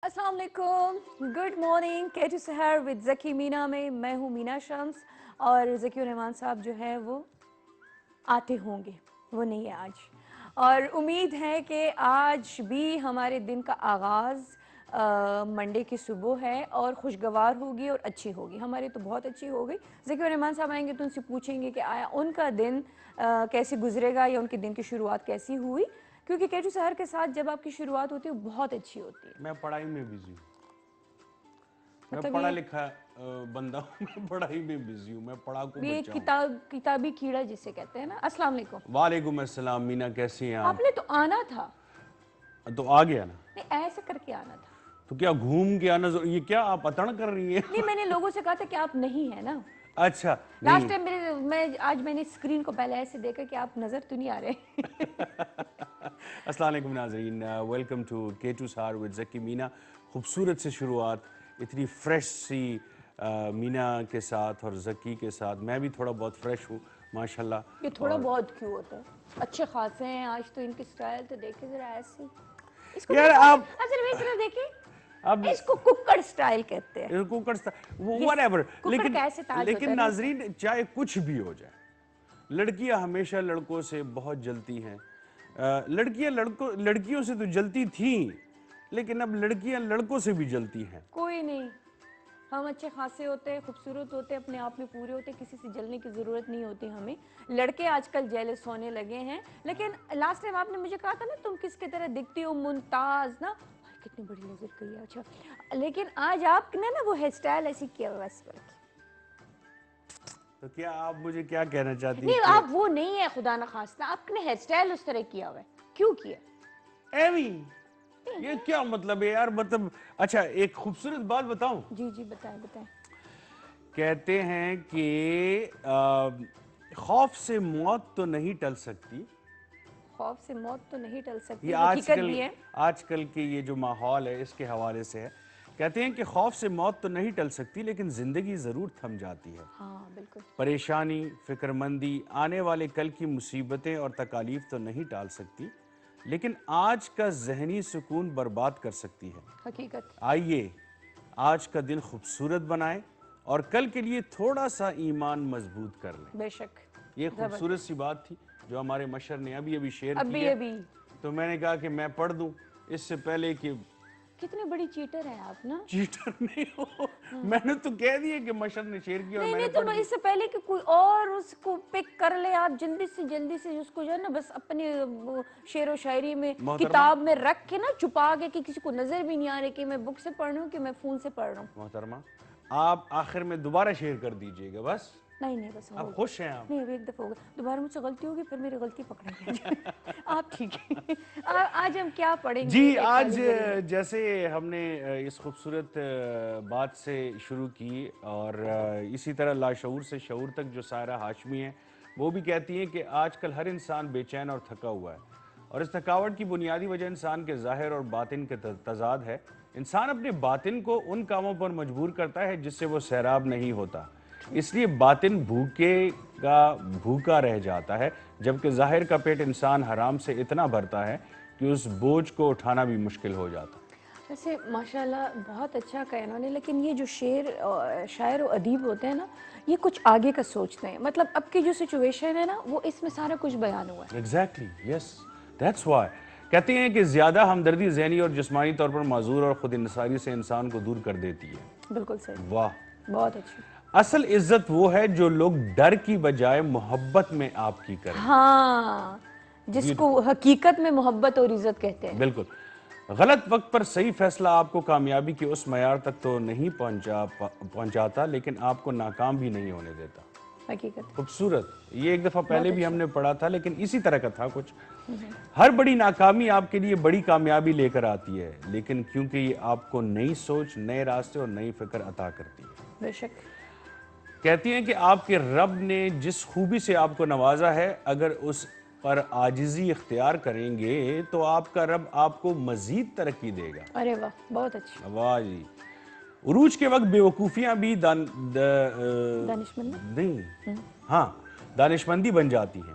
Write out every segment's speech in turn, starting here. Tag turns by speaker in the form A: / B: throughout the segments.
A: السلام علیکم، good morning, کیٹو Sahar with ذکی مینا میں ہوں مینا شمس، اور ذکی الرحمان صاحب جو ہے وہ آتے ہوں گے، وہ نہیں ہے آج، اور امید ہے کہ آج بھی ہمارے دن کا آغاز منڈے کی صبح ہے اور خوشگوار ہوگی اور اچھی ہوگی. ہماری تو بہت اچھی ہو گئی. ذکی الرحمان صاحب آئیں گے تو ان سے پوچھیں گے کہ آیا ان کا دن کیسے گزرے گا یا ان کے دن کی شروعات کیسی ہوئی، کیونکہ کیٹو سحر کے ساتھ جب آپ کی شروعات ہوتی ہے بہت اچھی ہوتی ہے.
B: میں پڑھائی میں بزی ہوں. میں
A: مطلب
B: پڑھا
A: یہ
B: لکھا بندہ ہوں. میں پڑھائی میں بزی ہوں. میں پڑھاکو
A: یہ
B: بچہ ہوں.
A: کتابی کیڑا جسے کہتے ہیں نا. السلام علیکم.
B: وعلیکم السلام. مینا کیسی ہیں
A: آپ نے تو آنا تھا.
B: تو آ گیا نا.
A: نہیں، ایسے کر کے آنا تھا.
B: تو کیا گھوم کے آنا یہ کیا آپ اتن کر رہی ہیں؟
A: نہیں، میں نے لوگوں سے کہا تھا کہ آپ نہیں ہیں نا.
B: اچھا
A: لاسٹ
B: نہیں.
A: ٹائم آج میں نے اسکرین کو پہلے ایسے دیکھا کہ آپ نظر تو نہیں آ رہے.
B: السلام علیکم ناظرین، ویلکم ٹو کیٹو سحر ود ذکی مینا. خوبصورت سے شروعات اتنی فریش سی مینا کے ساتھ اور ذکی کے ساتھ. میں بھی تھوڑا بہت فریش ہوں ماشاءاللہ.
A: یہ تھوڑا بہت کیوں ہوتا ہے؟ اچھے خاصے ہیں آج تو. ان کی سٹائل تو دیکھیں ذرا ایسی. اس کو
B: یار
A: ذرا
B: آپ
A: ایک طرح دیکھیں.
B: اب
A: اس کو ککڑ سٹائل کہتے ہیں.
B: whatever.
A: ککڑ کا ایسے تاج ہوتا ہے
B: لیکن
A: نا.
B: ناظرین چاہے کچھ بھی ہو جائے، لڑکیاں ہمیشہ لڑکوں سے بہت جلتی ہیں. لڑکیاں لڑکیوں سے تو جلتی تھیں، لیکن اب لڑکیاں لڑکوں سے بھی جلتی ہیں.
A: کوئی نہیں، ہم اچھے خاصے ہوتے ہیں، خوبصورت ہوتے ہیں، اپنے آپ میں پورے ہوتے ہیں، کسی سے جلنے کی ضرورت نہیں ہوتی ہمیں. لڑکے آج کل جیلس ہونے لگے ہیں. لیکن لاسٹ ٹائم آپ نے مجھے کہا تھا نا تم کس کی طرح دکھتی ہو، ممتاز نا. کتنی بڑی نظر گئی ہے. اچھا، لیکن آج آپ نے نا وہ ہیئر اسٹائل ایسی کیا ہوا اس پر.
B: تو کیا آپ مجھے کیا کہنا چاہتی
A: نہیں،
B: کہ
A: آپ وہ نہیں ہے خدا نخواستہ. آپ نے ہیئر اسٹائل اس طرح کیا ہوا ہے، کیوں کیا؟
B: ایویں یہ کیا مطلب ہے یار؟ مطلب اچھا ایک خوبصورت بات بتاؤں.
A: جی جی بتائیں بتائیں.
B: کہتے ہیں کہ خوف سے موت تو نہیں ٹل سکتی.
A: خوف سے موت تو نہیں ٹل سکتی،
B: یہ
A: حقیقت بھی ہے.
B: آج کل کے یہ جو ماحول ہے اس کے حوالے سے ہے. کہتے ہیں کہ خوف سے موت تو نہیں ٹل سکتی، لیکن زندگی ضرور تھم جاتی ہے.
A: ہاں بالکل.
B: پریشانی، فکر مندی، آنے والے کل کی مصیبتیں اور تکالیف تو نہیں ٹال سکتی، لیکن آج کا ذہنی سکون برباد کر سکتی ہے.
A: حقیقت.
B: آئیے آج کا دن خوبصورت بنائیں اور کل کے لیے تھوڑا سا ایمان مضبوط کر لیں.
A: بے شک.
B: یہ خوبصورت سی بات تھی جو ہمارے مشر نے ابھی شیئر کی ہے.
A: ابھی
B: تو میں نے کہا کہ میں پڑھ دوں اس سے پہلے کہ
A: کتنے بڑی چیٹر ہیں آپ نا.
B: چیٹر نہیں ہو. میں نے تو کہہ دیا کہ مشر نے شیئر کیا اور
A: نہیں
B: میں نے
A: نہیں،
B: پڑھ
A: تو
B: دی.
A: اس سے پہلے کہ کوئی اور اس کو پک کر لے، آپ جلدی سے اس کو جو ہے نا بس اپنے شعر و شاعری میں کتاب میں رکھ کے نا چھپا کے کہ کسی کو نظر بھی نہیں آ رہی کہ میں بک سے پڑھ رہا ہوں کہ میں فون سے پڑھ رہا ہوں.
B: محترمہ آپ آخر میں دوبارہ شیئر کر دیجئے گا. بس
A: نہیں بس
B: اب خوش ہیں آپ؟
A: نہیں، ابھی ایک دفعہ ہوگا. دوبارہ مجھ سے غلطی ہوگی پھر میری غلطی پکڑیں گے. آپ ٹھیک ہے. آج ہم کیا پڑھیں گے؟
B: جی آج جیسے ہم نے اس خوبصورت بات سے شروع کی اور اسی طرح لاشعور سے شعور تک جو سائرہ ہاشمی ہیں وہ بھی کہتی ہیں کہ آج کل ہر انسان بے چین اور تھکا ہوا ہے، اور اس تھکاوٹ کی بنیادی وجہ انسان کے ظاہر اور باطن کے تضاد ہے. انسان اپنے باطن کو ان کاموں پر مجبور کرتا ہے جس سے وہ سیراب نہیں ہوتا، اس لیے باطن بھوکا رہ جاتا ہے، جبکہ ظاہر کا پیٹ انسان حرام سے اتنا بھرتا ہے کہ اس بوجھ کو اٹھانا بھی مشکل ہو جاتا.
A: ویسے ماشاءاللہ بہت اچھا کہا انہوں نے. لیکن یہ جو شاعر و ادیب ہوتے ہیں نا، یہ کچھ آگے کا سوچتے ہیں. مطلب اب کی جو سچویشن ہے نا وہ اس میں سارا کچھ بیان ہوا ہے.
B: Exactly yes that's why. کہتے ہیں کہ زیادہ ہمدردی ذہنی اور جسمانی طور پر معذور اور خود انحصاری سے انسان کو دور کر دیتی ہے.
A: بالکل صحیح.
B: واہ.
A: بہت اچھی.
B: اصل عزت وہ ہے جو لوگ ڈر کی بجائے محبت میں آپ کی کریں.
A: ہاں، جس کو حقیقت میں محبت اور عزت کہتے ہیں.
B: بالکل. غلط وقت پر صحیح فیصلہ آپ کو کامیابی کے اس معیار تک تو نہیں پہنچاتا، لیکن آپ کو ناکام بھی نہیں ہونے دیتا.
A: حقیقت.
B: خوبصورت. یہ ایک دفعہ پہلے بھی ہم نے پڑھا تھا لیکن اسی طرح کا تھا کچھ. ہر بڑی ناکامی آپ کے لیے بڑی کامیابی لے کر آتی ہے، لیکن کیونکہ یہ آپ کو نئی سوچ، نئے راستے اور نئی فکر عطا کرتی ہے.
A: بے شک.
B: کہتی ہیں کہ آپ کے رب نے جس خوبی سے آپ کو نوازا ہے، اگر اس پر عاجزی اختیار کریں گے تو آپ کا رب آپ کو مزید ترقی دے گا.
A: ارے واہ، بہت اچھی.
B: واہ جی. عروج کے وقت بے وقوفیاں بھی
A: دانشمندی.
B: نہیں ہاں دانشمندی بن جاتی ہیں.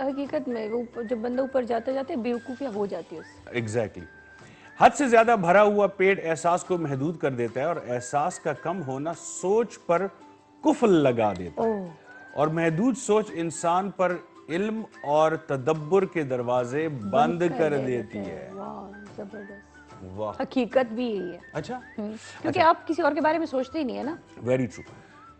A: حقیقت میں وہ جب بندہ اوپر جاتے جاتے بیوقوفیاں ہو جاتی ہے اس سے.
B: ایگزیکٹلی حد سے زیادہ بھرا ہوا پیٹ احساس کو محدود کر دیتا ہے اور احساس کا کم ہونا سوچ پر قفل لگا دیتا ہے اور محدود سوچ انسان پر علم اور تدبر کے دروازے بند کر دیتی ہے.
A: واہ زبردست.
B: واہ
A: حقیقت بھی یہی ہے
B: اچھا
A: کیونکہ آپ کسی اور کے بارے میں سوچتے ہی نہیں ہے نا.
B: Very true.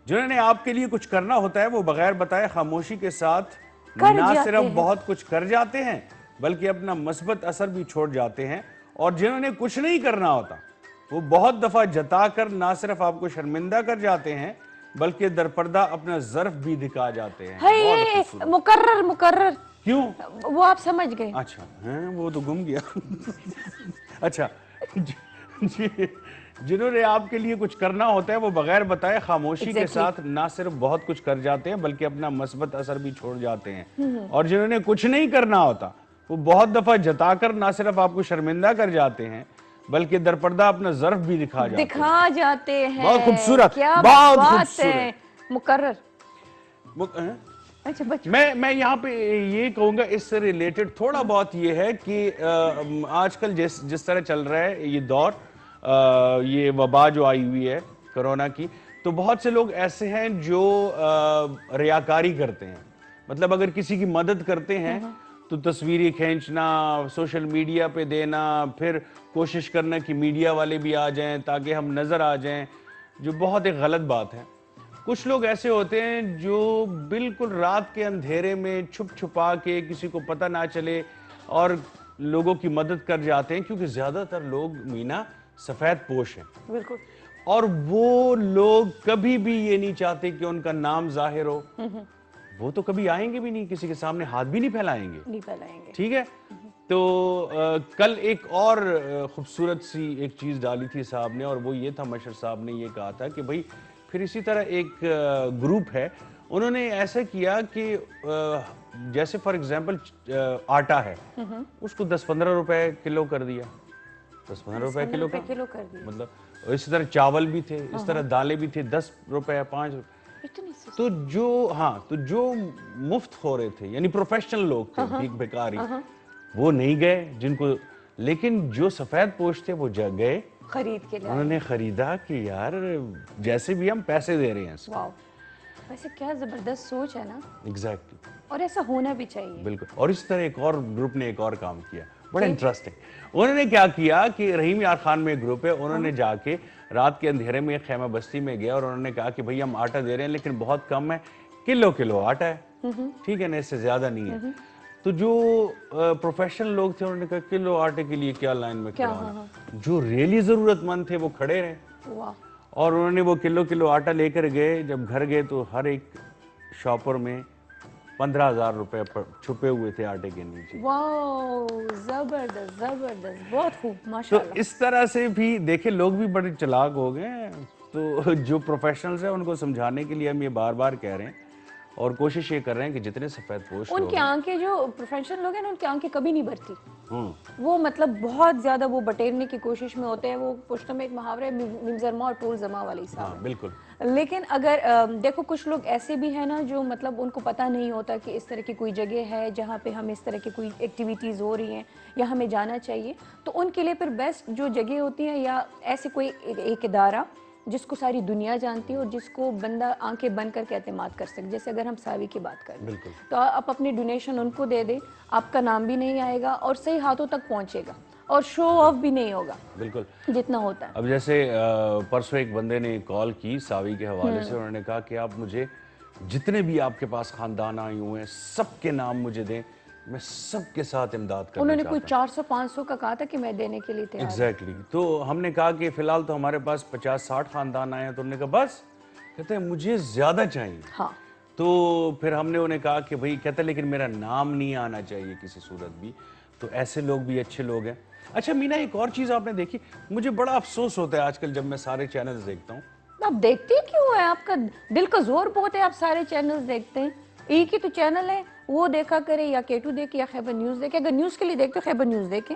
B: جنہوں نے آپ کے لیے کچھ کرنا ہوتا ہے وہ بغیر بتائے خاموشی کے ساتھ
A: کر
B: نہ
A: جاتے
B: صرف
A: ہیں.
B: بہت کچھ کر جاتے ہیں بلکہ اپنا مثبت اثر بھی چھوڑ جاتے ہیں. اور جنہوں نے کچھ نہیں کرنا ہوتا وہ بہت دفعہ جتا کر نہ صرف آپ کو شرمندہ کر جاتے ہیں بلکہ درپردہ اپنا ظرف بھی دکھا جاتے ہیں. بہت خوبصورت.
A: مقرر مقرر
B: کیوں؟
A: وہ آپ سمجھ گئے.
B: اچھا ہیں وہ تو گم گیا. اچھا جنہوں نے آپ کے لیے کچھ کرنا ہوتا ہے وہ بغیر بتائے خاموشی کے ساتھ نہ صرف بہت کچھ کر جاتے ہیں بلکہ اپنا مثبت اثر بھی چھوڑ جاتے ہیں. اور جنہوں نے کچھ نہیں کرنا ہوتا وہ بہت دفعہ جتا کر نہ صرف آپ کو شرمندہ کر جاتے ہیں بلکہ درپردہ اپنا ظرف بھی دکھا
A: جاتے ہیں.
B: بہت خوبصورت.
A: کیا
B: بہت
A: بات
B: خوبصورت.
A: ہے. مقرر. اچھا بچ
B: میں یہاں پہ یہ کہوں گا اس سے ریلیٹڈ تھوڑا بہت یہ ہے کہ آج کل جس طرح چل رہا ہے یہ دور یہ وبا جو آئی ہوئی ہے کرونا کی تو بہت سے لوگ ایسے ہیں جو ریاکاری کرتے ہیں. مطلب اگر کسی کی مدد کرتے ہیں تو تصویریں کھینچنا سوشل میڈیا پہ دینا پھر کوشش کرنا کہ میڈیا والے بھی آ جائیں تاکہ ہم نظر آ جائیں جو بہت ایک غلط بات ہے. کچھ لوگ ایسے ہوتے ہیں جو بالکل رات کے اندھیرے میں چھپ چھپا کے کسی کو پتہ نہ چلے اور لوگوں کی مدد کر جاتے ہیں کیونکہ زیادہ تر لوگ مینا سفید پوش ہیں.
A: بالکل.
B: اور وہ لوگ کبھی بھی یہ نہیں چاہتے کہ ان کا نام ظاہر ہو. وہ تو کبھی آئیں گے بھی نہیں کسی کے سامنے ہاتھ بھی نہیں پھیلائیں گے.
A: نہیں پھیلائیں گے.
B: ٹھیک ہے. تو کل ایک اور خوبصورت سی ایک چیز ڈالی تھی صاحب نے اور وہ یہ تھا مشر صاحب نے یہ کہا تھا کہ بھائی پھر اسی طرح ایک گروپ ہے انہوں نے ایسا کیا کہ جیسے فار ایگزامپل آٹا ہے اس کو 10-15 روپے کلو کر دیا. 10-15 روپے کلو
A: کر دیا.
B: مطلب اسی طرح چاول بھی تھے اس طرح دالیں بھی تھے 10 روپے 5 روپے. تو جو مفت ہو رہے تھے یعنی پروفیشنل لوگ تھے بھیک بھکاری وہ نہیں گئے جن کو لیکن جو سفید پوش تھے وہ گئے
A: خرید کے
B: انہوں نے خریدا کہ یار جیسے بھی ہم پیسے دے رہے ہیں.
A: واو ویسے کیا زبردست سوچ ہے نا.
B: ایگزیکٹلی.
A: اور ایسا ہونا بھی چاہیے.
B: بالکل. اور اس طرح ایک اور گروپ نے ایک اور کام کیا بڑا انٹرسٹنگ. انہوں نے کیا کیا کہ رحیم یار خان میں ایک گروپ ہے انہوں نے جا کے رات کے اندھیرے میں ایک خیمہ بستی میں گیا اور انہوں نے کہا کہ بھئی ہم آٹا دے رہے ہیں لیکن بہت کم ہے کلو آٹا ہے ٹھیک ہے نا اس سے زیادہ نہیں ہے. تو جو پروفیشنل لوگ تھے انہوں نے کہا کلو آٹے کے لیے کیا لائن میں کھڑا. جو ریلی ضرورت مند تھے وہ کھڑے رہے اور انہوں نے وہ کلو آٹا لے کر گئے. جب گھر گئے تو ہر ایک شاپر میں 15,000 روپے چھپے ہوئے تھے آٹے کے نیچے.
A: واو زبردست زبردست بہت خوب ماشاءاللہ.
B: تو اس طرح سے بھی دیکھیں لوگ بھی بڑے چلاک ہو گئے ہیں. تو جو پروفیشنلز ہیں ان کو سمجھانے کے لیے ہم یہ بار بار کہہ رہے ہیں اور کوشش یہ کر رہے ہیں کہ جتنے سفید پوش
A: ان کی آنکھیں جو پروفیشنل لوگ ہیں نا ان کی آنکھیں کبھی نہیں بھرتی. وہ مطلب بہت زیادہ وہ بٹیرنے کی کوشش میں ہوتے ہیں. وہ پشتوں میں ایک محاورہ ہے ممزرما اور ٹول زما والی صاحب.
B: بالکل.
A: لیکن اگر دیکھو کچھ لوگ ایسے بھی ہیں نا جو مطلب ان کو پتہ نہیں ہوتا کہ اس طرح کی کوئی جگہ ہے جہاں پہ ہم اس طرح کی کوئی ایکٹیویٹیز ہو رہی ہیں یا ہمیں جانا چاہیے تو ان کے لیے پھر بیسٹ جو جگہ ہوتی ہیں یا ایسے کوئی ایک ادارہ جس کو ساری دنیا جانتی ہے اور جس کو بندہ آنکھیں بند کر کے اعتماد کر سکے. جیسے اگر ہم ساوی کی بات کریں تو آپ اپنی ڈونیشن ان کو دے دیں آپ کا نام بھی نہیں آئے گا اور صحیح ہاتھوں تک پہنچے گا اور شو آف بھی نہیں ہوگا. بالکل جتنا ہوتا ہے.
B: اب جیسے پرسوں ایک بندے نے کال کی ساوی کے حوالے سے انہوں نے کہا کہ آپ مجھے جتنے بھی آپ کے پاس خاندان آئے ہوئے ہیں سب کے نام مجھے دیں میں سب کے ساتھ امداد کرنا چاہتا ہوں.
A: انہوں نے کوئی 400-500 کا کہا تھا کہ میں دینے کے لیے تیار.
B: ایگزیکٹلی. تو ہم نے کہا کہ فی الحال تو ہمارے پاس 50-60 خاندان آئے ہیں تو انہوں نے کہا بس کہتے ہیں مجھے زیادہ چاہیے.
A: ہاں.
B: تو پھر ہم نے انہیں کہا کہ بھئی کہتے ہیں لیکن میرا نام نہیں آنا چاہیے کسی صورت بھی. تو ایسے لوگ بھی اچھے لوگ ہیں. اچھا مینا ایک اور چیز آپ نے دیکھی مجھے بڑا افسوس ہوتا ہے آج کل جب میں سارے چینلز دیکھتا ہوں.
A: آپ دیکھتے کیوں ہیں؟ آپ کا دل کا زور بہت ہے آپ سارے چینلز دیکھتے ہیں. ایک ہی تو چینل ہے وہ دیکھا کرے یا K2 دیکھے یا خیبر نیوز دیکھے. اگر نیوز کے لیے دیکھتے خیبر نیوز دیکھیں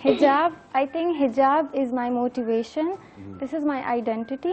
C: Hijab, I think hijab is my motivation. This is my identity.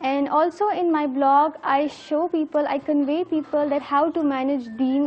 C: And also in my blog, I show people, I convey people that how to manage deen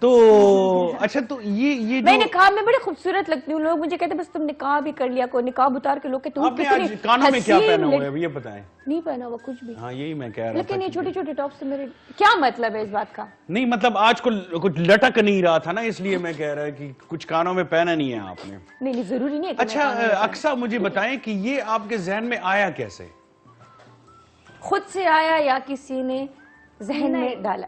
B: تو اچھا تو یہ
A: میں
B: جو
A: نقاب میں بڑی خوبصورت لگتی ہوں, لوگ مجھے کہتے ہیں بس تم نقاب ہی کر لیا کو, نقاب اتار کے لوگ کہتے ہیں
B: آپ نے آج کانوں میں کیا پہنا ہوا ہے یہ بتائیں.
A: نہیں پہنا ہوا کچھ بھی,
B: ہاں یہی میں کہہ رہا تھا.
A: لیکن یہ چھوٹی چھوٹی ٹاپس میرے کیا مطلب ہے اس بات کا؟
B: نہیں مطلب آج کو کچھ لٹک نہیں رہا تھا نا, اس لیے میں کہہ رہا کہ کچھ کانوں میں پہنا نہیں ہے آپ نے.
A: نہیں ضروری نہیں ہے.
B: اچھا اقصیٰ مجھے بتائیں کہ یہ آپ کے ذہن میں آیا کیسے؟
A: خود سے آیا یا کسی نے ذہن میں ڈالا؟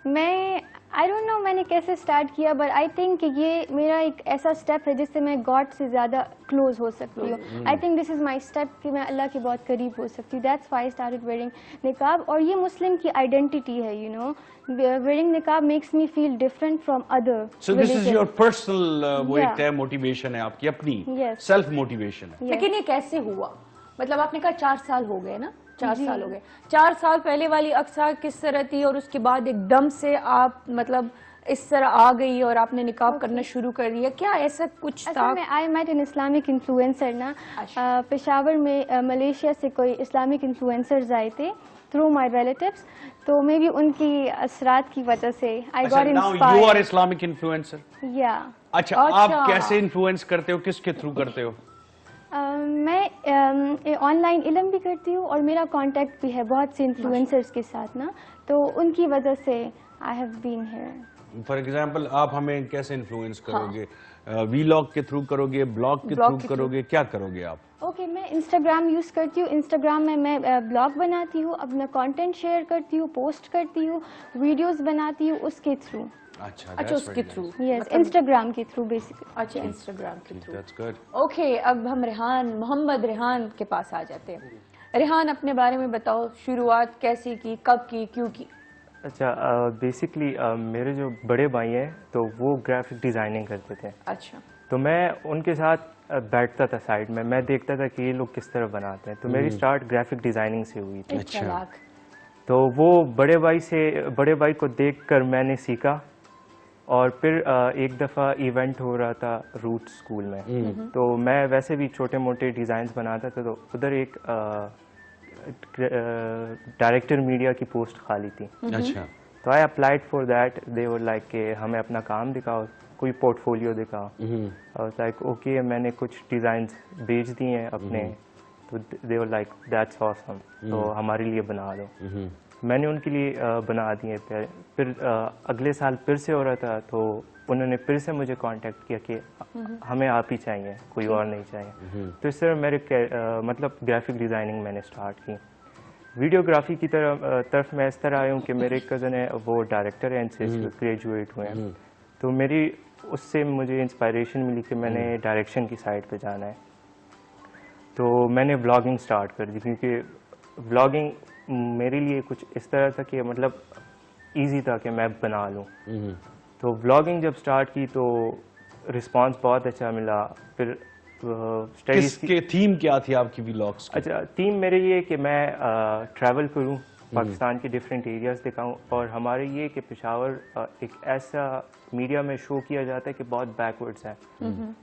C: میں آئی ڈونٹ نو میں نے کیسے اسٹارٹ کیا, بٹ آئی تھنک کہ یہ میرا ایک ایسا اسٹیپ ہے جس سے میں گاڈ سے زیادہ کلوز ہو سکتی ہوں. I think this is my step کہ میں اللہ کے بہت قریب ہو سکتی ہوں. That's why I started wearing نقاب, اور یہ مسلم کی آئیڈینٹی ہے. یو نو, ویئرنگ نقاب makes me feel different from other.
B: So this is your personal, وہ ایک طے موٹیویشن ہے آپ کی اپنی, سیلف موٹیویشن ہے.
A: لیکن یہ کیسے ہوا؟ مطلب آپ نے کہا 4 سال ہو گئے نا, 4 سال ہو گئے. 4 سال پہلے والی اقصیٰ کس طرح تھی, اور اس کے بعد ایک دم سے آپ مطلب اس طرح آ گئی اور آپ نے نقاب کرنا شروع کر دیا, کیا ایسا کچھ تھا؟
C: میں آئی میٹ این اسلامک انفلوئنسر نا, پشاور میں ملیشیا سے کوئی اسلامک انفلوئنسرز آئے تھے تھرو مائی ریلیٹیوز, تو مے بی ان کی اثرات کی وجہ سے I got inspired.
B: You are Islamic influencer.
C: یا
B: اچھا آپ کیسے انفلوئنس کرتے ہو, کس کے تھرو کرتے ہو؟
C: میں آن لائن علم بھی کرتی ہوں, اور میرا کانٹیکٹ بھی ہے بہت سے انفلوئنسرز کے ساتھ نا, تو ان کی وجہ سے I have been here.
B: For example آپ ہمیں کیسے انفلوئنس کرو گے؟ وی لاگ کے تھرو کرو گے, بلاگ کے تھرو کرو گے, کیا کرو گے آپ؟
C: اوکے, میں انسٹاگرام یوز کرتی ہوں. انسٹاگرام میں بلاگ بناتی ہوں, اپنا کانٹینٹ شیئر کرتی ہوں, پوسٹ کرتی ہوں, ویڈیوز بناتی ہوں اس کے تھرو.
B: اچھا
A: اس کے تھرو.
C: یس, انسٹاگرام کے تھرو بیسکلی.
A: اچھا انسٹاگرام کے تھرو.
B: That's good.
A: اوکے, اب ہم محمد ریحان کے پاس آ جاتے ہیں. ریحان اپنے بارے میں بتاؤ, شروعات کیسی کی, کب کی, کیوں کی؟
D: اچھا, بیسکلی میرے جو بڑے بھائی ہیں تو وہ گرافک ڈیزائننگ کرتے تھے.
A: اچھا.
D: تو میں ان کے ساتھ بیٹھتا تھا سائڈ میں دیکھتا تھا کہ یہ لوگ کس طرح بناتے ہیں. تو میری اسٹارٹ گرافک ڈیزائننگ سے ہوئی تھی.
A: اچھا.
D: تو وہ بڑے بھائی کو دیکھ کر میں نے سیکھا, اور پھر ایک دفعہ ایونٹ ہو رہا تھا روٹ اسکول میں, تو میں ویسے بھی چھوٹے موٹے ڈیزائنز بناتا تھا, تو ادھر ایک ڈائریکٹر میڈیا کی پوسٹ خالی تھی.
B: اچھا.
D: تو I applied for that. They were like کہ ہمیں اپنا کام دکھاؤ, کوئی پورٹ فولیو دکھاؤ. لائک اوکے, میں نے کچھ ڈیزائنز بھیج دیے ہیں اپنے, تو دے ور لائک دیٹس آسم, تو ہمارے لیے بنا دو. میں نے ان کے لیے بنا دیے. پھر اگلے سال پھر سے ہو رہا تھا, تو انہوں نے پھر سے مجھے کانٹیکٹ کیا کہ ہمیں آپ ہی چاہیے, کوئی اور نہیں چاہیے. تو اس طرح میرے مطلب گرافک ڈیزائننگ میں نے اسٹارٹ کی. ویڈیوگرافی کی طرف میں اس طرح آیا ہوں کہ میرے ایک کزن ہے, وہ ڈائریکٹر ہیں, ان سے گریجویٹ ہوئے ہیں. تو میری اس سے مجھے انسپائریشن ملی کہ میں نے ڈائریکشن کی سائڈ پہ جانا ہے. تو میں نے ولاگنگ اسٹارٹ کر دی, کیونکہ ولاگنگ میرے لیے کچھ اس طرح تھا کہ مطلب ایزی تھا کہ میں بنا لوں. تو ولاگنگ جب اسٹارٹ کی تو رسپانس بہت اچھا ملا. پھر
B: کس کے تھیم کیا تھی آپ کی ولاگس کی؟
D: اچھا, تھیم میرے یہ کہ میں ٹریول کروں, پاکستان کے ڈفرینٹ ایریاز دکھاؤں, اور ہمارے یہ کہ پشاور ایک ایسا میڈیا میں شو کیا جاتا ہے کہ بہت بیکورڈس ہے,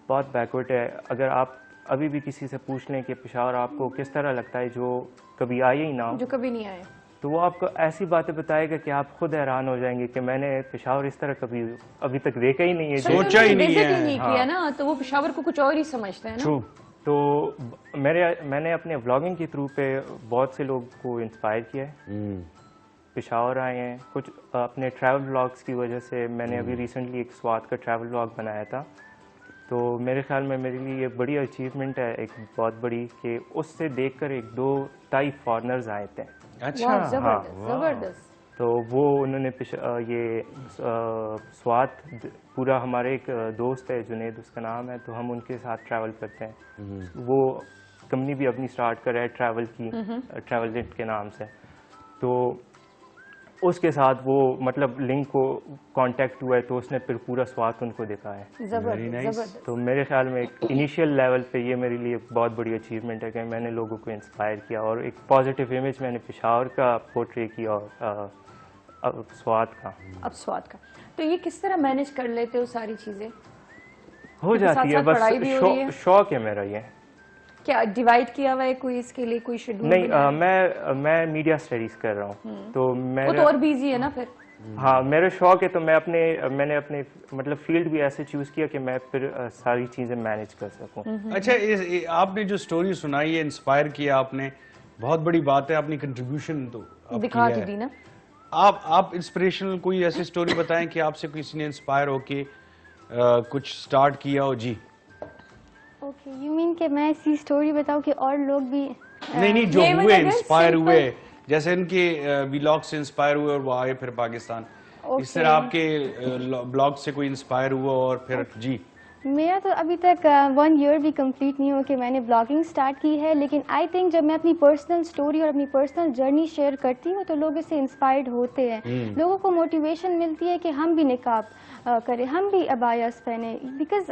D: بہت بیکورڈ ہے. اگر آپ ابھی بھی کسی سے پوچھ لیں کہ پشاور آپ کو کس طرح لگتا ہے, جو کبھی آئے ہی نہ ہو,
A: جو کبھی نہیں آئے,
D: تو وہ آپ کو ایسی باتیں بتائے گا کہ آپ خود حیران ہو جائیں گے کہ میں نے پشاور اس طرح کبھی ابھی تک دیکھا ہی نہیں ہے,
B: سوچا ہی نہیں ہے.
A: نہیں کیا نا, تو وہ پشاور کو کچھ اور ہی سمجھتے ہیں نا.
D: ٹرو. تو میں نے اپنے ولاگنگ کے تھرو پہ بہت سے لوگ کو انسپائر کیا ہے. پشاور آئے ہیں, کچھ اپنے ٹریول ولاگس کی وجہ سے. میں نے ابھی ریسنٹلی ایک سوات کا ٹریول ولاگ بنایا تھا, تو میرے خیال میں میرے لیے یہ بڑی اچیومنٹ ہے, ایک بہت بڑی, کہ اس سے دیکھ کر 1-2 تائی فارنرز آئے تھے.
B: اچھا,
A: زبردست.
D: تو وہ انہوں نے یہ سوات پورا, ہمارے ایک دوست ہے جنید اس کا نام ہے, تو ہم ان کے ساتھ ٹریول کرتے ہیں. وہ کمپنی بھی اپنی اسٹارٹ کر رہا ہے ٹریول کی, ٹریول جٹ کے نام سے. تو اس کے ساتھ وہ مطلب لنک کو کانٹیکٹ ہوا ہے, تو اس نے پھر پورا سوات ان کو دکھایا ہے.
A: زبردست.
D: تو میرے خیال میں ایک انیشیل لیول پہ یہ میرے لیے بہت بڑی اچیومنٹ ہے کہ میں نے لوگوں کو انسپائر کیا, اور ایک پازیٹیو امیج میں نے پشاور کا پورٹری کیا, اور سوات کا.
A: اب سوات کا. تو یہ کس طرح مینیج کر لیتے ہو ساری چیزیں؟
D: ہو جاتی ہے, بس شوق ہے میرا یہ.
A: کیا ڈیوائڈ کیا ہوا ہے کوئی اس کے لیے, کوئی شیڈول؟
D: نہیں, میں میڈیا اسٹڈیز کر رہا ہوں, تو میں
A: وہ تو اور بیزی ہے نا پھر.
D: ہاں میرا شوق ہے تو میں نے اپنے مطلب فیلڈ بھی ایسے چوز کیا کہ میں پھر ساری چیزیں مینیج کر سکوں.
B: اچھا آپ نے جو سٹوری سنائی ہے انسپائر کیا آپ نے, بہت بڑی بات ہے, اپنی کنٹریبیوشن تو
A: دکھا تو دی نا.
B: آپ انسپریشنل کوئی ایسی سٹوری بتائیں کہ آپ سے کسی نے انسپائر ہو کے کچھ سٹارٹ کیا ہو. جی
C: اوکے, یو مین کہ میں ایسی اسٹوری بتاؤں کہ اور لوگ بھی
B: نہیں جو
A: یہ
B: ہوئے
A: مطلب
B: انسپائر
A: simple-
B: ہوئے, جیسے ان کے ولاگ سے انسپائر ہوئے اور وہ آئے پھر پاکستان, اس طرح آپ کے بلاگ سے کوئی انسپائر ہوا اور پھر. جی
C: میرا تو ابھی تک 1 ایئر بھی کمپلیٹ نہیں ہو کہ میں نے بلاگنگ سٹارٹ کی ہے, لیکن آئی تھنک جب میں اپنی پرسنل سٹوری اور اپنی پرسنل جرنی شیئر کرتی ہوں تو لوگ اس سے انسپائرڈ ہوتے ہیں, لوگوں کو موٹیویشن ملتی ہے کہ ہم بھی نقاب کریں, ہم بھی ابایاز پہنیں, بیکاز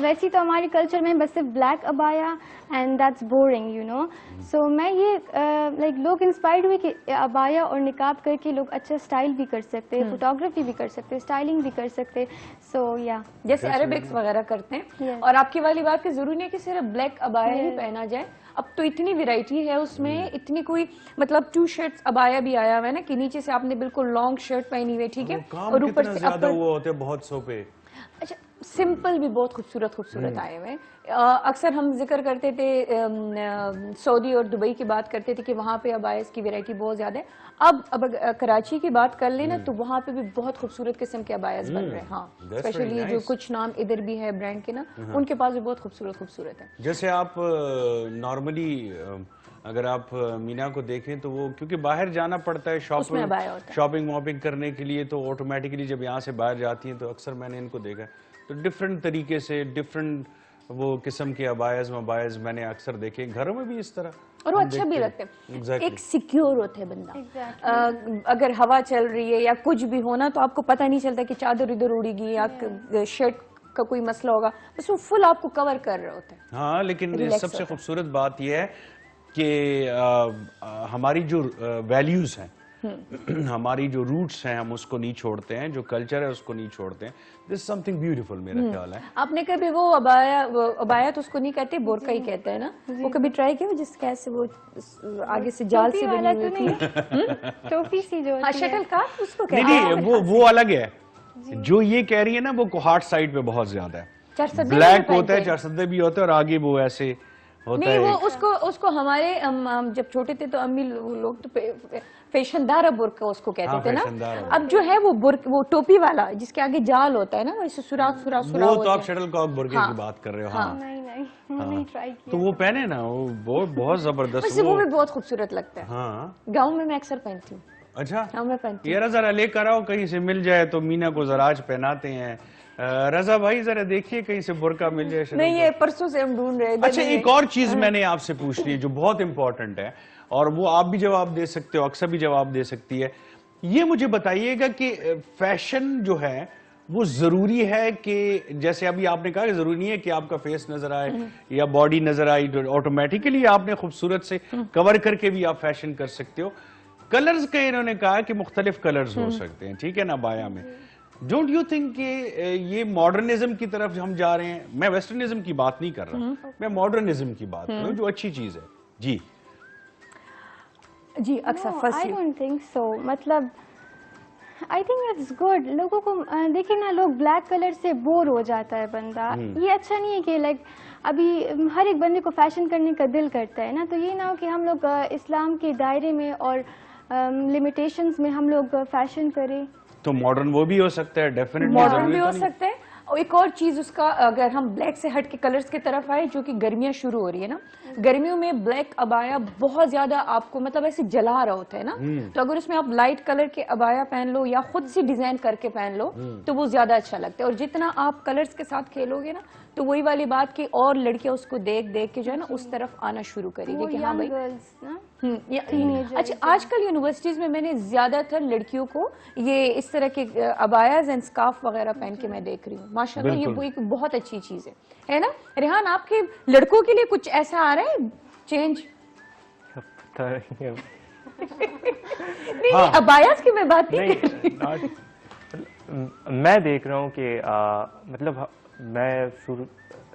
C: ویسی تو ہمارے کلچر میں بس صرف black abaya and that's boring you know. So میں یہ لائک لوگ انسپائرڈ ہوئے کہ ابایا اور نقاب کر کے لوگ اچھا اسٹائل بھی کر سکتے, فوٹوگرافی بھی کر سکتے, اسٹائلنگ بھی کر سکتے. سو یا
A: جیسے عربکس وغیرہ کرتے ہیں. اور آپ کی والی بات کہ ضروری نہیں کہ صرف بلیک ابایا ہی پہنا جائے, اب تو اتنی ویرائٹی ہے اس میں, اتنی کوئی مطلب 2 شرٹس ابایا بھی آیا ہوا ہے نا کہ نیچے سے آپ نے بالکل لانگ شرٹ پہنی ہوئی, ٹھیک ہے, اور اوپر سے
B: زیادہ وہ ہوتے ہیں بہت سو پہ.
A: اچھا سمپل بھی بہت خوبصورت آئے ہوئے ہیں. اکثر ہم ذکر کرتے تھے سعودی اور دبئی کی بات کرتے تھے کہ وہاں پہ ابایاز کی ویرائٹی بہت زیادہ ہے. اب کراچی کی بات کر لیں نا تو وہاں پہ بھی بہت خوبصورت قسم کے ابایاز بن رہے ہیں. ہاں اسپیشلی جو کچھ نام ادھر بھی ہے برانڈ کے نا, ان کے پاس بھی بہت خوبصورت ہے.
B: جیسے آپ نارملی اگر آپ مینا کو دیکھیں تو وہ کیونکہ باہر جانا پڑتا ہے شاپنگ واپنگ کرنے کے لیے, تو آٹومیٹکلی جب یہاں سے باہر جاتی ہیں تو اکثر میں نے ان کو دیکھا تو ڈفرینٹ طریقے سے ڈفرینٹ وہ قسم کے ابایاز میں نے اکثر دیکھے, گھروں میں بھی اس طرح,
A: اور وہ اچھا بھی لگتے ہیں. ایک سیکیور ہوتا ہے بندہ, اگر ہوا چل رہی ہے یا کچھ بھی ہونا تو آپ کو پتہ نہیں چلتا کہ چادر ادھر اڑے گی یا شرٹ کا کوئی مسئلہ ہوگا, بس وہ فل آپ کو کور کر رہے ہوتے ہیں.
B: ہاں لیکن سب سے خوبصورت بات یہ ہے کہ ہماری جو ویلیوز ہیں, ہماری جو روٹس ہیں, ہم اس کو نہیں چھوڑتے ہیں, جو کلچر ہے اس کو نہیں چھوڑتے ہیں. دس سمتھنگ بیوٹیفل میرا خیال ہے.
A: آپ نے کبھی وہ ابایا تو اس کو نہیں کہتے, بورکا ہی کہتے ہیں نا, وہ کبھی ٹرائی کیا جس کیسے وہ آگے سے جال سے بنی ہوئی تھی,
C: ٹوپی سی جو
A: شٹل کاک اس کو کہتے ہیں.
B: نہیں وہ الگ ہے, جو یہ کہہ رہی ہے نا وہ کوہاٹ سائڈ پہ بہت زیادہ ہے, بلیک ہوتا ہے, چارسدے بھی ہوتا ہے, اور آگے وہ ایسے ہوتا ہے.
A: نہیں وہ اس کو ہمارے جب چھوٹے تھے تو امی لوگ تو فیشن دار برقع اس کو کہتے تھے نا. اب جو ہے وہ ٹوپی والا جس کے آگے جال ہوتا ہے نا, ویسے سوراخ
B: وہ تو آپ شٹل کاک برقعے کی بات کر رہے ہو. ہاں
C: نہیں ٹرائی کیا.
B: تو وہ پہنے نا, وہ بہت زبردست,
A: وہ بھی بہت خوبصورت لگتا ہے.
B: ہاں
A: گاؤں میں اکثر پہنتی ہوں.
B: اچھا
A: گاؤں میں پہنتی ہوں.
B: یہ ذرا لے کر آؤ کہیں سے مل جائے تو مینا کو ذرا آج پہناتے ہیں. رضا بھائی ذرا دیکھیے کہیں سے برقع مل جائے.
A: نہیں یہ پرسوں سے ہم ڈھونڈ رہے ہیں.
B: اچھا ایک اور چیز میں نے آپ سے پوچھنی ہے جو بہت امپورٹنٹ ہے, اور وہ آپ بھی جواب دے سکتے ہو, اکثر بھی جواب دے سکتی ہے. یہ مجھے بتائیے گا کہ فیشن جو ہے وہ ضروری ہے کہ, جیسے ابھی آپ نے کہا کہ ضروری نہیں ہے کہ آپ کا فیس نظر آئے یا باڈی نظر آئی, آٹومیٹیکلی آپ نے خوبصورت سے کور کر کے بھی آپ فیشن کر سکتے ہو. کلرز کا انہوں نے کہا کہ مختلف کلرز ہو سکتے ہیں, ٹھیک ہے نا, بایا میں. ڈونٹ یو تھنک کہ یہ ماڈرنزم کی طرف ہم جا رہے ہیں؟ میں ویسٹرنزم کی بات نہیں کر رہا, میں ماڈرنزم کی بات کر رہا ہوں, جو اچھی چیز ہے. جی
A: جی اکثر first
C: I don't think so. مطلب I think it's good. لوگوں کو دیکھیں نا, لوگ بلیک کلر سے بور ہو جاتا ہے بندہ. یہ اچھا نہیں ہے کہ لائک ابھی ہر ایک بندے کو فیشن کرنے کا دل کرتا ہے نا, تو یہ نہ ہو کہ ہم لوگ اسلام کے دائرے میں اور لمیٹیشنز میں ہم لوگ فیشن کریں.
B: تو ماڈرن وہ بھی ہو سکتا ہے, ڈیفینیٹلی
A: ماڈرن بھی ہو سکتا ہے. اور ایک اور چیز اس کا, اگر ہم بلیک سے ہٹ کے کلرز کی طرف آئے, جو کہ گرمیاں شروع ہو رہی ہے نا, گرمیوں میں بلیک ابایا بہت زیادہ آپ کو مطلب ایسے جلا رہا ہوتا ہے نا, تو اگر اس میں آپ لائٹ کلر کے ابایا پہن لو یا خود سے ڈیزائن کر کے پہن لو تو وہ زیادہ اچھا لگتا ہے. اور جتنا آپ کلرز کے ساتھ کھیلو گے نا تو وہی والی بات کہ اور لڑکیاں اس کو دیکھ دیکھ کے جو ہے نا اس طرف آنا شروع کرے گی کہ ہاں بھائی. اچھا آج کل یونیورسٹیز میں نے زیادہ تر لڑکیوں کو یہ اس طرح کے ابایاز اینڈ اسکارف وغیرہ پہن کے میں دیکھ رہی ہوں. ماشاءاللہ یہ ایک بہت اچھی چیز ہے نا. ریحان آپ کے لڑکوں کے لیے کچھ ایسا آ رہا ہے چینج؟ نہیں ابایاز کی میں بات نہیں کر رہی.
D: میں دیکھ رہا ہوں کہ مطلب میں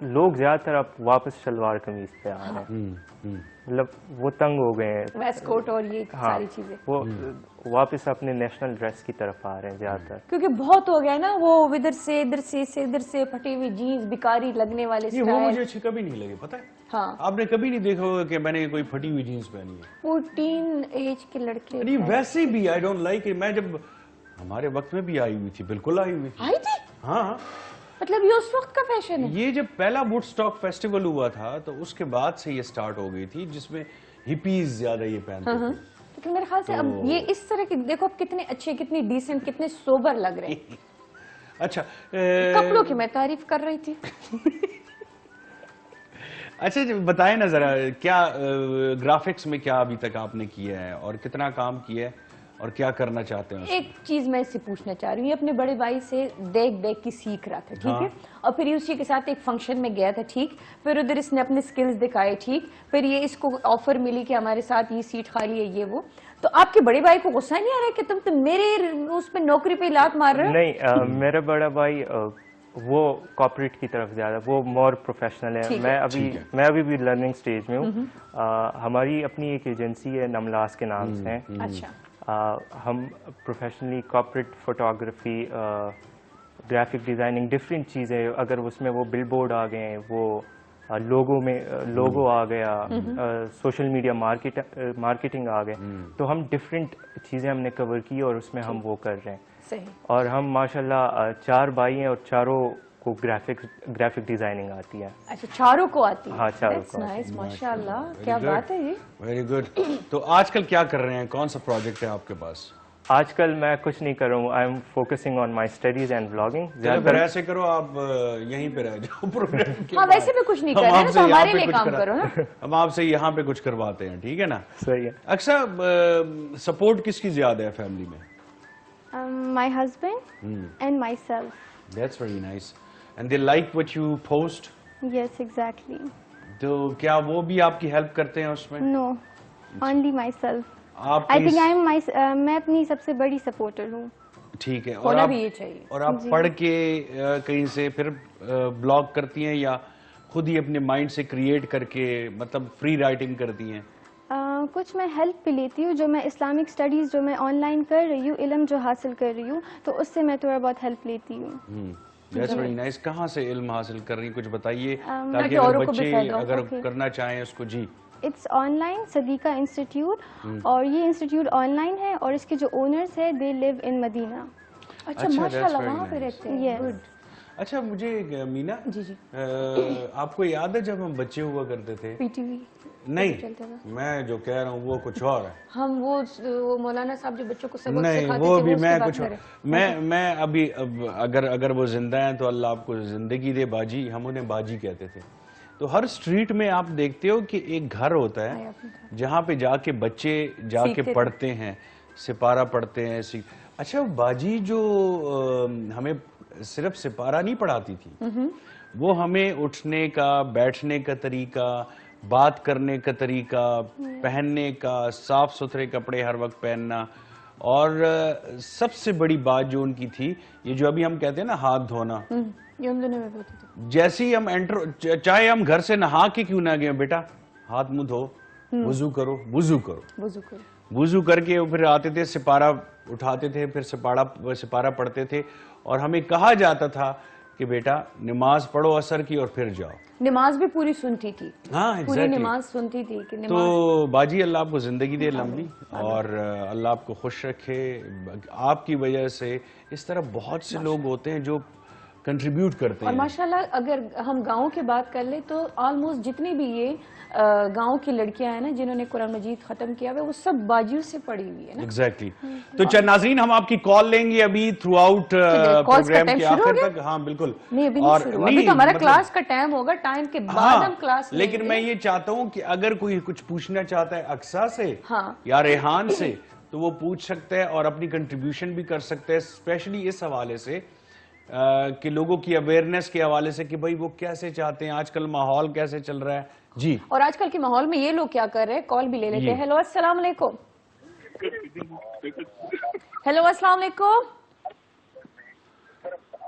D: لوگ زیادہ تر اب واپس شلوار قمیض پہ آ رہے ہیں, مطلب وہ تنگ ہو گئے ہیں,
A: ویسٹ کوٹ اور یہ
D: ہاں
A: ساری چیزیں,
D: وہ واپس اپنے نیشنل ڈریس کی طرف آ رہے ہیں زیادہ تر.
A: کیونکہ بہت ہو گیا نا وہ ادھر سے ادھر سے پھٹی ہوئی جینز, بیکاری لگنے والے
B: یہ وہ
A: سٹائل.
B: مجھے اچھی کبھی نہیں لگے, پتہ ہے
A: ہاں
B: آپ نے کبھی نہیں دیکھا ہوگا کہ میں نے کوئی پھٹی ہوئی جینس پہنی ہے.
A: 14 ایج کے لڑکے
B: نہیں ویسے بھی آئی ڈونٹ لائک. میں جب ہمارے وقت میں بھی آئی ہوئی تھی, بالکل آئی ہوئی تھی.
A: آئی تھی,
B: ہاں
A: مطلب یہ اس وقت کا فیشن ہے.
B: یہ جب پہلا ووڈ اسٹاک فیسٹیول ہوا تھا تو اس کے بعد سے یہ سٹارٹ ہو گئی تھی, جس میں ہپیز زیادہ یہ پہنتے تھے.
A: لیکن میرے خیال سے اب یہ اس طرح کی دیکھو اب کتنے اچھے, کتنی ڈیسنٹ, کتنے سوبر لگ رہے ہیں.
B: اچھا
A: کپڑوں کی میں تعریف کر رہی تھی.
B: اچھا بتائیں نا ذرا, کیا گرافکس میں کیا ابھی تک آپ نے کیا ہے اور کتنا کام کیا ہے اور کیا کرنا چاہتے ہیں؟
A: ایک چیز میں اس سے پوچھنا چاہ رہی ہوں, یہ اپنے بڑے بھائی سے دیکھ کے سیکھ رہا تھا, ٹھیک ہے, اور پھر اسی کے ساتھ ایک فنکشن میں گیا تھا, ٹھیک, پھر ادھر اس نے اپنے سکلز دکھائے, ٹھیک, پھر یہ اس کو آفر ملی کہ ہمارے ساتھ یہ سیٹ خالی ہے, یہ وہ, تو آپ کے بڑے بھائی کو غصہ نہیں آ رہا ہے کہ تم میرے اس پہ نوکری پہ لات مار رہے ہو؟
D: نہیں, میرا بڑا بھائی وہ کارپوریٹ کی طرف زیادہ, وہ مور پروفیشنل ہے. میں ابھی بھی لرننگ سٹیج میں ہوں. ہماری اپنی ایک ایجنسی ہے نملاس کے نام سے.
A: اچھا,
D: ہم professionally corporate photography, graphic designing, different چیزیں, اگر اس میں وہ بل بورڈ آ گئے ہیں, وہ لوگو آ گیا, سوشل میڈیا مارکیٹنگ آ گئے, تو ہم ڈفرینٹ چیزیں ہم نے کور کی اور اس میں ہم وہ کر رہے ہیں. اور ہم ماشاءاللہ 4 بھائی ہیں اور چاروں کو گرافک ڈیزائننگ آتی ہے.
A: اچھا, چاروں کو آتی ہے؟
D: ہاں, چاروں کو.
A: ماشاءاللہ, کیا بات ہے یہ.
B: Very good. تو آج کل کیا کر رہے ہیں, کون سا پروجیکٹ ہے آپ کے پاس؟
D: آج کل میں کچھ نہیں کر رہا ہوں. I am focusing on my studies and blogging.
B: پھر ایسے کرو, آپ یہیں پہ رہ جاؤ پروگرام کے.
A: ہاں ویسے بھی کچھ نہیں کر رہے تو ہمارے لیے کام کرو نا.
B: ہم آپ سے یہاں پہ کچھ کرواتے ہیں, ٹھیک ہے نا.
D: صحیح ہے.
B: اکثر سپورٹ کس کی زیادہ ہے فیملی میں؟
C: My husband and myself.
B: That's very nice. And they like what you post?
C: Yes, exactly.
B: تو کیا وہ بھی آپ کی ہیلپ کرتے ہیں اس میں؟
C: No, only myself.
B: آپ
C: I think میں اپنی سب سے بڑی سپورٹر ہوں.
B: ٹھیک ہے.
A: ہونا بھی یہ چاہیے.
B: اور آپ پڑھ کے کہیں سے پھر بلاگ کرتی ہیں یا خود ہی اپنے مائنڈ سے کریٹ کر کے, مطلب فری رائٹنگ کرتی ہیں؟
C: کچھ میں ہیلپ بھی لیتی ہوں, جو میں اسلامک اسٹڈیز جو میں آن لائن کر رہی ہوں, علم جو حاصل کر رہی ہوں, تو اس سے میں تھوڑا بہت ہیلپ لیتی ہوں.
B: That's very nice. کہاں سے علم حاصل کر رہی ہیں, کچھ بتائیے تاکہ
A: اوروں
B: اگر
A: کو بھی
B: بچے
A: فائدہ ہو.
B: اگر کرنا چاہیں اس کو. جی,
C: it's online Siddiqa institute, اور یہ انسٹیٹیوٹ آن لائن ہے, اور اس کے جو اونرز ہیں دے لیو ان مدینہ.
A: اچھا ماشاءاللہ, وہاں پہ رہتے ہیں.
B: اچھا مجھے مینا, آپ کو یاد ہے جب ہم بچے ہوا کرتے تھے؟
A: پی ٹی وی
B: نہیں, میں جو کہہ رہا ہوں وہ کچھ اور ہے.
A: ہم وہ مولانا صاحب جو بچوں کو سبق
B: نہیں,
A: سکھاتے
B: وہ
A: تھے
B: بھی
A: وہ
B: میں
A: اس کی
B: کچھ
A: بات
B: اور. میں ابھی اگر وہ زندہ ہیں تو اللہ آپ کو زندگی دے باجی, ہم انہیں باجی کہتے تھے. تو ہر اسٹریٹ میں آپ دیکھتے ہو کہ ایک گھر ہوتا ہے جہاں پہ جا کے بچے جا کے پڑھتے ہیں, سپارہ پڑھتے ہیں. اچھا, باجی جو ہمیں صرف سپارہ نہیں پڑھاتی تھی, وہ ہمیں اٹھنے کا, بیٹھنے کا طریقہ, بات کرنے کا طریقہ, پہننے کا, صاف ستھرے کپڑے ہر وقت پہننا, اور سب سے بڑی بات جو ان کی تھی, یہ جو ابھی ہم کہتے ہیں نا ہاتھ دھونا, جیسے ہی ہم چاہے ہم گھر سے نہا کے کیوں نہ گئے, بیٹا ہاتھ منہ دھو, وضو کرو, وضو کرو, وضو کر کے پھر آتے تھے, سپارہ اٹھاتے تھے, پھر سپارہ پڑھتے تھے, اور ہمیں کہا جاتا تھا کہ بیٹا نماز پڑھو عصر کی اور پھر جاؤ.
A: نماز بھی پوری سنتی تھی.
B: ہاں,
A: پوری نماز سنتی تھی.
B: تو باجی اللہ آپ کو زندگی دے لمبی, اور اللہ آپ کو خوش رکھے. آپ کی وجہ سے اس طرح بہت سے لوگ ہوتے ہیں جو کنٹریبیوٹ کرتے ہیں.
A: اور ماشاءاللہ اگر ہم گاؤں کی بات کر لیں تو آلموسٹ جتنی بھی یہ گاؤں کی لڑکیاں ہیں نا جنہوں نے قرآن مجید ختم کیا ہے وہ سب باجیوں سے پڑھی ہوئی ہے نا.
B: ایگزیکٹلی. تو چند ناظرین, ہم آپ کی کال لیں گے ابھی تھرو آؤٹ پروگرام کے آخر تک. ہاں بالکل.
A: نہیں ابھی نہیں شروع, ابھی تو ہمارا کلاس کا ٹائم ہوگا, ٹائم کے بعد ہم کلاس.
B: لیکن میں یہ چاہتا ہوں کہ اگر کوئی کچھ پوچھنا چاہتا ہے اقصیٰ سے یا ریحان سے تو وہ پوچھ سکتا ہے اور اپنی کنٹریبیوشن بھی کر سکتا ہے, اسپیشلی اس حوالے سے کہ لوگوں کی اویئرنیس کے حوالے سے کہ بھائی وہ کیسے چاہتے ہیں, آج کل ماحول کیسے چل رہا ہے. جی,
A: اور آج کل کے ماحول میں یہ لوگ کیا کر رہے ہیں, کال بھی لے لیتے ہیں. ہیلو السلام علیکم. ہیلو السلام علیکم.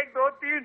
E: 1 2 3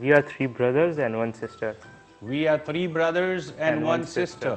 D: We are 3 brothers and 1 sister.
B: We are 3 brothers and 1 sister.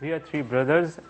D: We are 3 brothers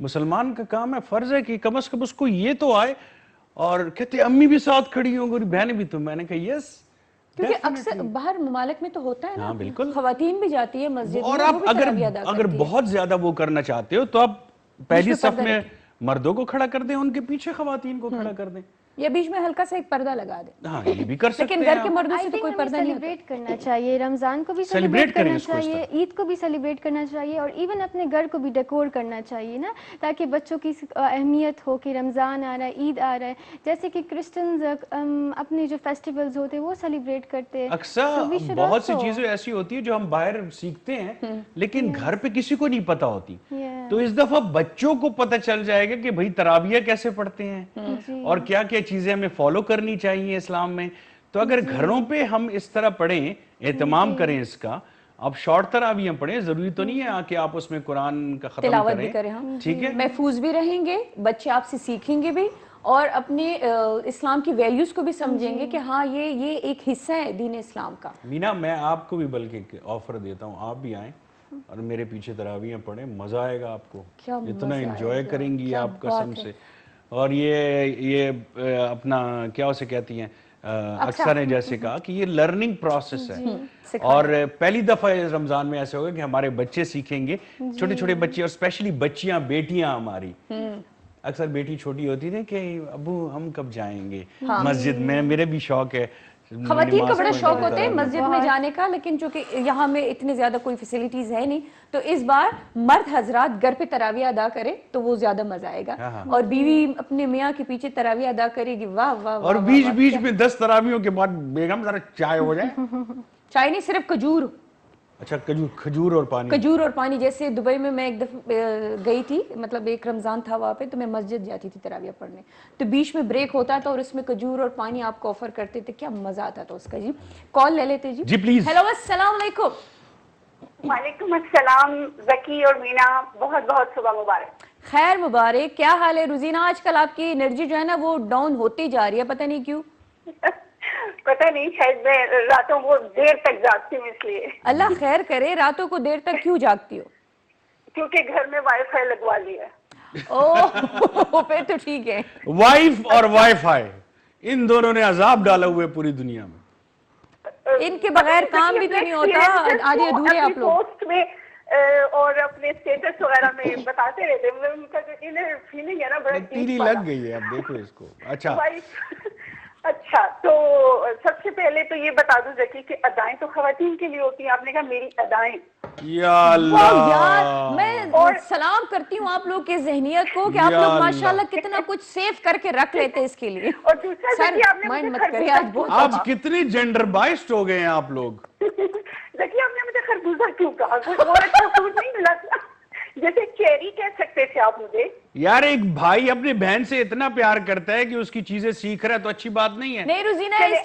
B: مسلمان کا کام ہے, فرض ہے کہ کم از کم اس کو یہ تو آئے. اور کہتے امی بھی ساتھ کھڑی ہوں گی, بہنیں بھی. تو میں نے کہا یس,
A: کیونکہ اکثر باہر ممالک میں تو ہوتا ہے نا,
B: بالکل,
A: خواتین بھی جاتی ہے مسجد میں,
B: اور
A: وہ
B: آپ
A: بھی تراویح ادا کرتی ہے.
B: اگر بہت زیادہ وہ کرنا چاہتے ہو تو آپ پہلی صف میں مردوں کو کھڑا کر دیں, ان کے پیچھے خواتین کو کھڑا کر دیں,
A: یا بیچ میں ہلکا سا ایک پردہ لگا دیں.
B: ہاں یہ بھی کر سکتے ہیں.
A: لیکن گھر کے مردوں سے تو کوئی پردہ نہیں ہوتا.
C: سیلیبریٹ کرنا چاہیے, رمضان کو بھی سیلیبریٹ کرنا چاہیے, عید کو بھی سیلیبریٹ کرنا چاہیے, اور ایون اپنے گھر کو بھی ڈیکور کرنا چاہیے نا, تاکہ بچوں کی اہمیت ہو کہ رمضان آ رہا ہے, عید آ رہا ہے. جیسے کہ کرسچنز اپنے جو فیسٹیولز ہوتے ہیں وہ سیلیبریٹ کرتے ہیں.
B: اکثر بہت سی چیزیں ایسی ہوتی ہیں جو ہم باہر سیکھتے ہیں لیکن گھر پہ کسی کو نہیں پتا ہوتی. تو اس دفعہ بچوں کو پتہ چل جائے گا کہ بھائی تراویح کیسے پڑھتے ہیں اور کیا کیا چیزیں ہمیں فالو کرنی چاہیے اسلام میں. تو اگر گھروں پہ ہم اس طرح پڑھیں, اہتمام کریں اس کا, آپ شارٹ تراویح پڑھیں, ضروری تو نہیں ہے کہ آپ اس میں قرآن کا ختم
A: تلاوت بھی کریں,
B: ٹھیک ہے,
A: محفوظ بھی رہیں گے, بچے آپ سے سیکھیں گے بھی, اور اپنے اسلام کی ویلیوز کو بھی سمجھیں گے کہ ہاں یہ ایک حصہ ہے دین اسلام کا.
B: مینا میں آپ کو بھی بلکہ آفر دیتا ہوں, آپ بھی آئیں اور میرے پیچھے تراویح پڑھیں, مزہ آئے گا آپ کو, اتنا انجوائے کریں گی آپ قسم سے. اور یہ اپنا کیا اسے کہتی ہیں, اکثر نے جیسے کہا کہ یہ لرننگ پروسیس ہے, اور پہلی دفعہ رمضان میں ایسے ہوگا کہ ہمارے بچے سیکھیں گے, چھوٹے چھوٹے بچے, اور اسپیشلی بچیاں, بیٹیاں ہماری. اکثر بیٹی چھوٹی ہوتی تھی کہ ابو ہم کب جائیں گے مسجد میں, میرے بھی شوق ہے,
A: خواتین کا بڑا شوق ہوتا ہے مسجد میں جانے کا, لیکن چونکہ یہاں میں اتنے زیادہ کوئی فیسلٹیز ہے نہیں, تو اس بار مرد حضرات گھر پہ تراویح ادا کرے تو وہ زیادہ مزہ آئے گا, اور بیوی اپنے میاں کے پیچھے تراویح ادا کرے گی. واہ واہ.
B: اور بیچ بیچ میں 10 تراویحوں کے بعد بیگم ذرا چائے ہو جائے.
A: چائے نہیں, صرف کھجور.
B: اچھا, کھجور اور پانی.
A: کھجور اور پانی. جیسے دبئی میں ایک دفعہ گئی تھی, مطلب ایک رمضان تھا وہاں پہ, تو میں مسجد جاتی تھی تراویح پڑھنے, تو بیچ میں بریک ہوتا تھا اور اس میں کھجور اور پانی آپ کو آفر کرتے تھے, کیا مزہ آتا تھا اس کا. جی کال لے لیتے جی.
B: جی پلیز.
A: ہیلو, السلام علیکم.
F: وعلیکم السلام ذکی اور مینا, بہت بہت صبح مبارک.
A: خیر مبارک. کیا حال ہے روزینہ؟ آج کل آپ کی انرجی جو ہے نا وہ ڈاؤن ہوتی جا رہی ہے, پتہ نہیں کیوں.
F: پتہ نہیں, شاید میں راتوں کو دیر تک جاگتی ہوں, اس لیے.
A: اللہ خیر کرے. راتوں کو دیر تک کیوں جاگتی ہو؟
F: کیونکہ گھر میں وائی فائی لگوا لی ہے.
A: اوہ, پھر تو ٹھیک ہے.
B: وائف اور وائی فائی, ان دونوں نے عذاب ڈالا ہوئے پوری دنیا میں.
A: ان کے بغیر کام بھی تو نہیں ہوتا, آدھے ادھورے آپ لوگ.
F: پوسٹ میں اور اپنے اسٹیٹس وغیرہ میں بتاتے رہتے ہیں, ان کا جو انر فیلنگ ہے نا بڑا
B: تیری لگ گئی ہے, اب دیکھو اس کو. اچھا
F: اچھا, تو سب سے پہلے تو یہ بتا دوں ذکی کہ ادائیں تو خواتین کے لیے ہوتی ہیں. آپ نے کہا میری ادائیں,
B: یا اللہ,
A: میں سلام کرتی ہوں آپ لوگ کے ذہنیت کو کہ آپ لوگ ماشاءاللہ کتنا کچھ سیو کر کے رکھ لیتے اس کے لیے.
F: اور دوسرا
A: سر مائنڈ مت کریے, آج بہت
B: آپ کتنی جینڈر بائسڈ ہو گئے ہیں آپ لوگ.
F: ذکی آپ نے مجھے خربوزہ کیوں کہا؟ کوئی اور اچھا فروٹ نہیں ملا تھا, جیسے چیری کہہ سکتے تھے آپ مجھے.
B: یار ایک بھائی اپنے بہن سے اتنا پیار کرتا ہے کہ اس کی چیزیں سیکھ رہا ہے تو اچھی بات نہیں ہے.
A: نہیں روزینہ, اس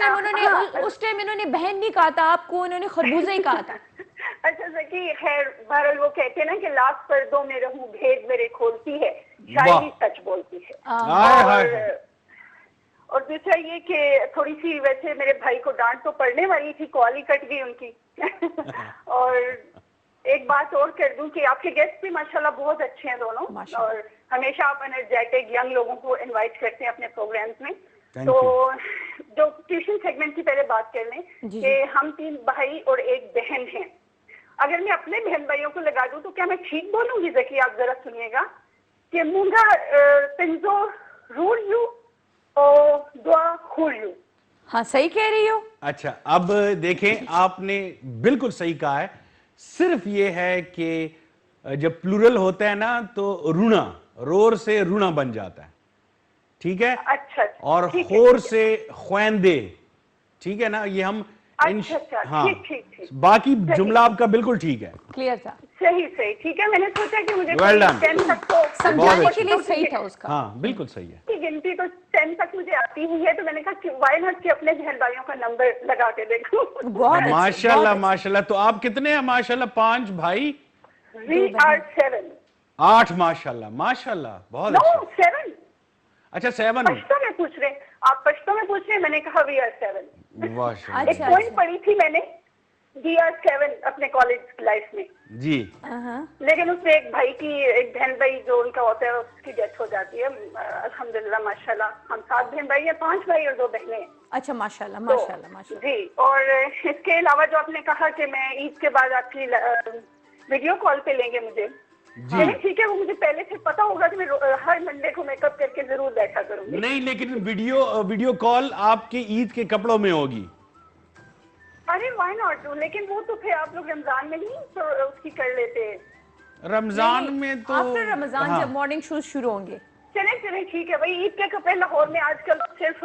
A: ٹائم انہوں نے بہن نہیں کہا تھا آپ کو, انہوں نے خربوزہ ہی کہا تھا.
F: اچھا ذکی, خیر بہرحال وہ کہتے ہیں نا کہ لاکھ پردوں میں رہوں بھید میرے کھولتی ہے, شاعری سچ بولتی ہے. اور دوسرا یہ کہ تھوڑی سی ویسے میرے بھائی کو ڈانٹ تو پڑنے والی تھی, کال ہی کٹ گئی ان کی. اور ایک بات اور کر دوں کہ آپ کے گیسٹ بھی ماشاءاللہ بہت اچھے ہیں دونوں, اور ہمیشہ آپ انرجیٹک ینگ لوگوں کو انوائٹ کرتے ہیں اپنے پروگرامز میں. تو جو ٹیوشن سیگمنٹ کی پہلے بات کر لیں کہ ہم 3 بھائی اور 1 بہن ہیں. اگر میں اپنے بہن بھائیوں کو لگا دوں تو کیا میں ٹھیک بولوں گی ذکی؟ آپ ذرا سنیے گا کہ مونگا تنزو رول یو اور دعا خور یو.
A: ہاں صحیح کہہ رہی ہو.
B: اچھا اب دیکھیں, آپ نے بالکل صحیح کہا ہے. صرف یہ ہے کہ جب پلورل ہوتا ہے نا تو رونا, رور سے رونا بن جاتا ہے, ٹھیک ہے.
F: اچھا,
B: اور خور سے خویندے, ٹھیک ہے نا. یہ ہم ہاں, باقی جملہ آپ کا بالکل ٹھیک ہے,
A: کلیئر تھا.
F: صحیح, ٹھیک ہے. میں نے سوچا کہ مجھے
B: 10
F: تک تو
A: سمجھانے کے لیے صحیح تھا اس کا.
B: ہاں بالکل صحیح ہے.
F: گنتی تو 10 تک مجھے آتی ہی ہے, تو میں نے کہا کہ وائی ناٹ کہ اپنے بہن بھائیوں کا نمبر لگا کے دیکھوں.
B: ماشاءاللہ ماشاءاللہ. تو آپ کتنے ہیں ماشاءاللہ؟ 5 بھائی.
F: We are 7.
B: 8 ماشاءاللہ ماشاءاللہ, بہت اچھا.
F: 7.
B: اچھا 7
F: پشتو میں پوچھ رہے, آپ پشتو میں پوچھ رہے, میں نے کہا we are 7.
B: ماشاءاللہ.
F: ایک پوائنٹ پڑھی تھی میں نے DR7 اپنے کالج لائف میں.
B: جی
F: لیکن اس میں ایک بھائی کی, ایک بہن بھائی جو ان کا ہوتا ہے اس کی ڈیتھ ہو جاتی ہے. الحمدللہ ماشاءاللہ ہم 7 بہن بھائی ہیں, 5 بھائی اور 2 بہنیں ہیں.
A: اچھا ماشاءاللہ ماشاءاللہ ماشاءاللہ.
F: جی, اور اس کے علاوہ جو آپ نے کہا کہ میں عید کے بعد آپ کی ویڈیو کال پہ لیں گے مجھے, چلیے ٹھیک ہے, وہ مجھے پہلے سے پتا ہوگا کہ میں ہر منڈے کو میک اپ کر کے ضرور بیٹھا کروں گی.
B: نہیں, لیکن ویڈیو کال آپ کے عید کے کپڑوں میں ہوگی.
F: ارے وائی ناٹ, لیکن وہ تو پھر آپ لوگ رمضان میں نہیں تو اس کی کر لیتے.
B: رمضان میں تو
A: آفٹر رمضان جب مارننگ شوز شروع ہوں گے.
F: چلیں ٹھیک ہے بھائی. عید کے کپڑے لاہور میں آج کل صرف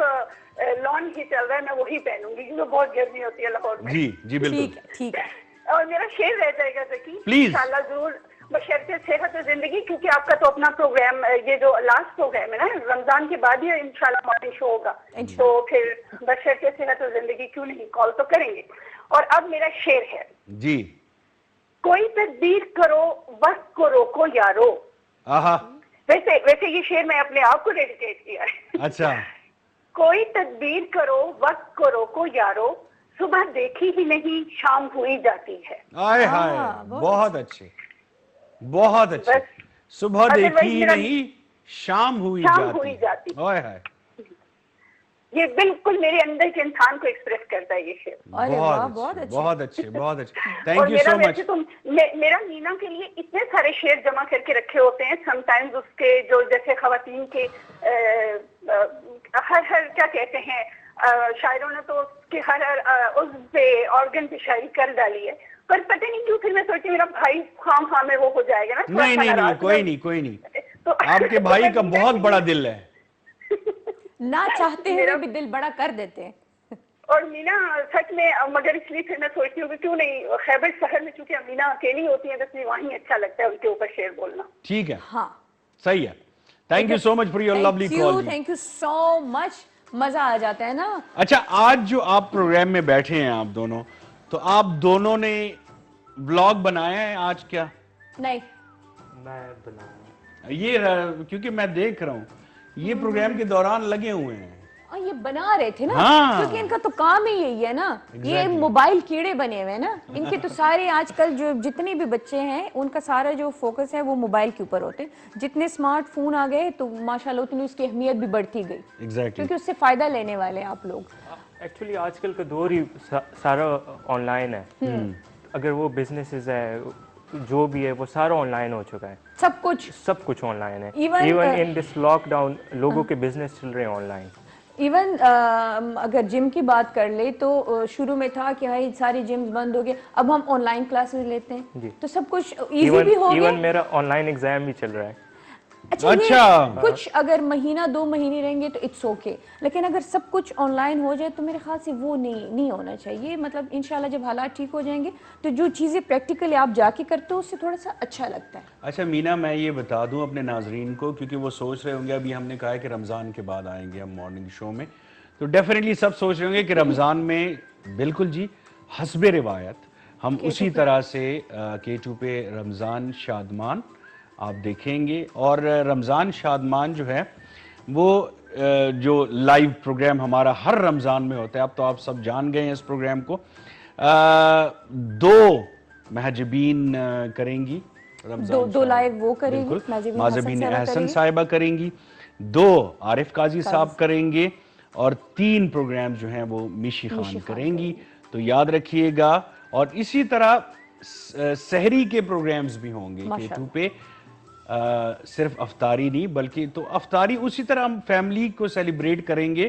F: لان ہی چل رہا ہے, میں وہی پہنوں گی کیونکہ بہت گرمی ہوتی ہے لاہور میں.
B: جی بالکل
A: ٹھیک ہے.
F: اور میرا شعر رہ جائے گا ذکی,
B: پلیز
F: انشاءاللہ ضرور, بشرط صحت و زندگی, کیونکہ آپ کا تو اپنا پروگرام, یہ جو لاسٹ پروگرام ہے نا رمضان کے بعد ہی انشاءاللہ مارننگ شو ہوگا, تو پھر بشرط صحت و زندگی کیوں نہیں, کال تو کریں گے. اور اب میرا شعر ہے.
B: جی.
F: کوئی تدبیر کرو وقت کو روکو یارو. ویسے یہ شعر میں اپنے آپ کو ڈیڈیکیٹ کیا ہے.
B: اچھا.
F: کوئی تدبیر کرو وقت کو روکو یارو, صبح دیکھی ہی نہیں شام ہوئی جاتی ہے.
B: آئے ہائے, بہت اچھے بہت اچھے. صبح دیکھی ہی نہیں شام ہوئی جاتی. آئے ہائے,
F: یہ بالکل میرے اندر کے انسان کو ایکسپریس کرتا ہے یہ شعر.
B: بہت اچھے بہت اچھے. تھینک یو سو مچ.
F: میرا مینا کے لیے اتنے سارے شعر جمع کر کے رکھے ہوتے ہیں, سم ٹائمز اس کے جو جیسے خواتین کے ہر کیا کہتے ہیں, شاعروں نے تو اس کے ہر عضو پہ آرگن پہ شاعری کر ڈالی ہے, پر پتہ نہیں کیوں پھر میں سوچتی میرا بھائی خواہ میں وہ ہو جائے گا نا.
B: نہیں, کوئی نہیں. آپ کے بھائی کا بہت بڑا دل ہے,
A: نہ چاہتے ہوئے بھی دل بڑا کر دیتے ہیں.
F: اور مینا سچ میں, مگر اس لیے پھر میں سوچتی ہوں کہ کیوں نہیں خیبر شہر میں, چونکہ مینا اکیلی ہوتی ہیں تو اس لیے وہیں اچھا لگتا ہے ان کے اوپر شعر بولنا.
B: ٹھیک ہے,
A: ہاں
B: صحیح ہے. Thank you so much for your lovely call.
A: Thank you so much, مزہ آ جاتا ہے نا.
B: اچھا, آج جو آپ پروگرام میں بیٹھے ہیں آپ دونوں, تو آپ دونوں نے بلاگ بنایا ہے آج کیا؟
A: نہیں,
D: میں بنایا
B: یہ کیونکہ میں دیکھ رہا ہوں یہ پروگرام کے دوران لگے ہوئے ہیں.
A: یہ بنا رہے تھے نا, کیونکہ ان کا تو کام ہی یہی ہے نا. یہ موبائل کیڑے بنے ہوئے ہیں نا ان کے, تو سارے آج کل جو جتنے بھی بچے ہیں ان کا سارا جو فوکس ہے وہ موبائل کے اوپر ہوتے ہیں. جتنے سمارٹ فون آ گئے تو ماشاءاللہ اتنی اس کی اہمیت بھی بڑھتی گئی, کیونکہ اس سے فائدہ لینے والے ہیں آپ لوگ.
D: ایکچولی آج کل کا دور ہی سارا آن لائن ہے. اگر وہ بزنسز ہے جو بھی ہے وہ سارا آن لائن ہو چکا ہے. سب کچھ آن لائن ہے. Even in this lockdown لوگوں کے بزنس چل رہے ہیں آن لائن.
A: ایون اگر جم کی بات کر لے تو شروع میں تھا کہ بھائی ساری جمز بند ہو گئے, اب ہم آن لائن کلاسز لیتے ہیں, تو سب کچھ ایزی بھی ہو گیا.
D: ایون میرا آن لائن ایگزام بھی چل رہا ہے.
A: اچھا, کچھ اگر مہینہ 2 مہینے رہیں گے تو اٹس اوکے, لیکن اگر سب کچھ آن لائن ہو جائے تو میرے خیال سے وہ نہیں ہونا چاہیے. مطلب انشاءاللہ جب حالات ٹھیک ہو جائیں گے تو جو چیزیں پریکٹیکلی آپ جا کے کرتے ہو اس سے تھوڑا سا اچھا لگتا ہے.
B: اچھا مینا, میں یہ بتا دوں اپنے ناظرین کو, کیونکہ وہ سوچ رہے ہوں گے, ابھی ہم نے کہا ہے کہ رمضان کے بعد آئیں گے ہم مارننگ شو میں, تو ڈیفینیٹلی سب سوچ رہے ہوں گے کہ رمضان میں بالکل جی حسب روایت ہم اسی طرح سے K2 پہ رمضان شادمان آپ دیکھیں گے. اور رمضان شادمان جو ہے وہ جو لائیو پروگرام ہمارا ہر رمضان میں ہوتا ہے, اب تو آپ سب جان گئے ہیں اس پروگرام کو. 2 محجبین کریں گی رمضان,
A: 2 لائیو وہ کریں گی,
B: محجبین احسن صاحبہ کریں گی, 2 عارف قاضی صاحب کریں گے, اور 3 پروگرام جو ہیں وہ میشی خان کریں گی. تو یاد رکھیے گا. اور اسی طرح سحری کے پروگرامز بھی ہوں گے K2 پہ, صرف افطاری نہیں بلکہ, تو افطاری اسی طرح ہم فیملی کو سیلیبریٹ کریں گے.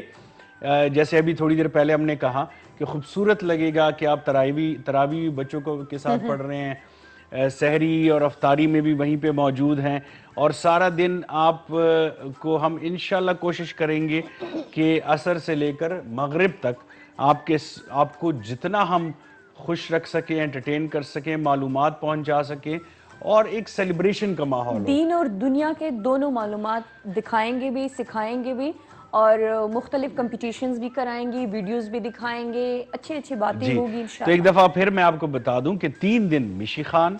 B: جیسے ابھی تھوڑی دیر پہلے ہم نے کہا کہ خوبصورت لگے گا کہ آپ تراویح بچوں کے ساتھ پڑھ رہے ہیں, سحری اور افطاری میں بھی وہیں پہ موجود ہیں, اور سارا دن آپ کو ہم انشاءاللہ کوشش کریں گے کہ عصر سے لے کر مغرب تک آپ کو جتنا ہم خوش رکھ سکیں, انٹرٹین کر سکیں, معلومات پہنچا سکیں, اور ایک سیلیبریشن کا ماحول ہو.
A: دین اور دنیا کے دونوں معلومات دکھائیں گے بھی, سکھائیں گے بھی, اور مختلف کمپٹیشنز بھی کرائیں گے, ویڈیوز بھی دکھائیں گے, اچھی باتیں ہوگی انشاءاللہ.
B: تو ایک دفعہ پھر میں آپ کو بتا دوں کہ 3 دن میشی خان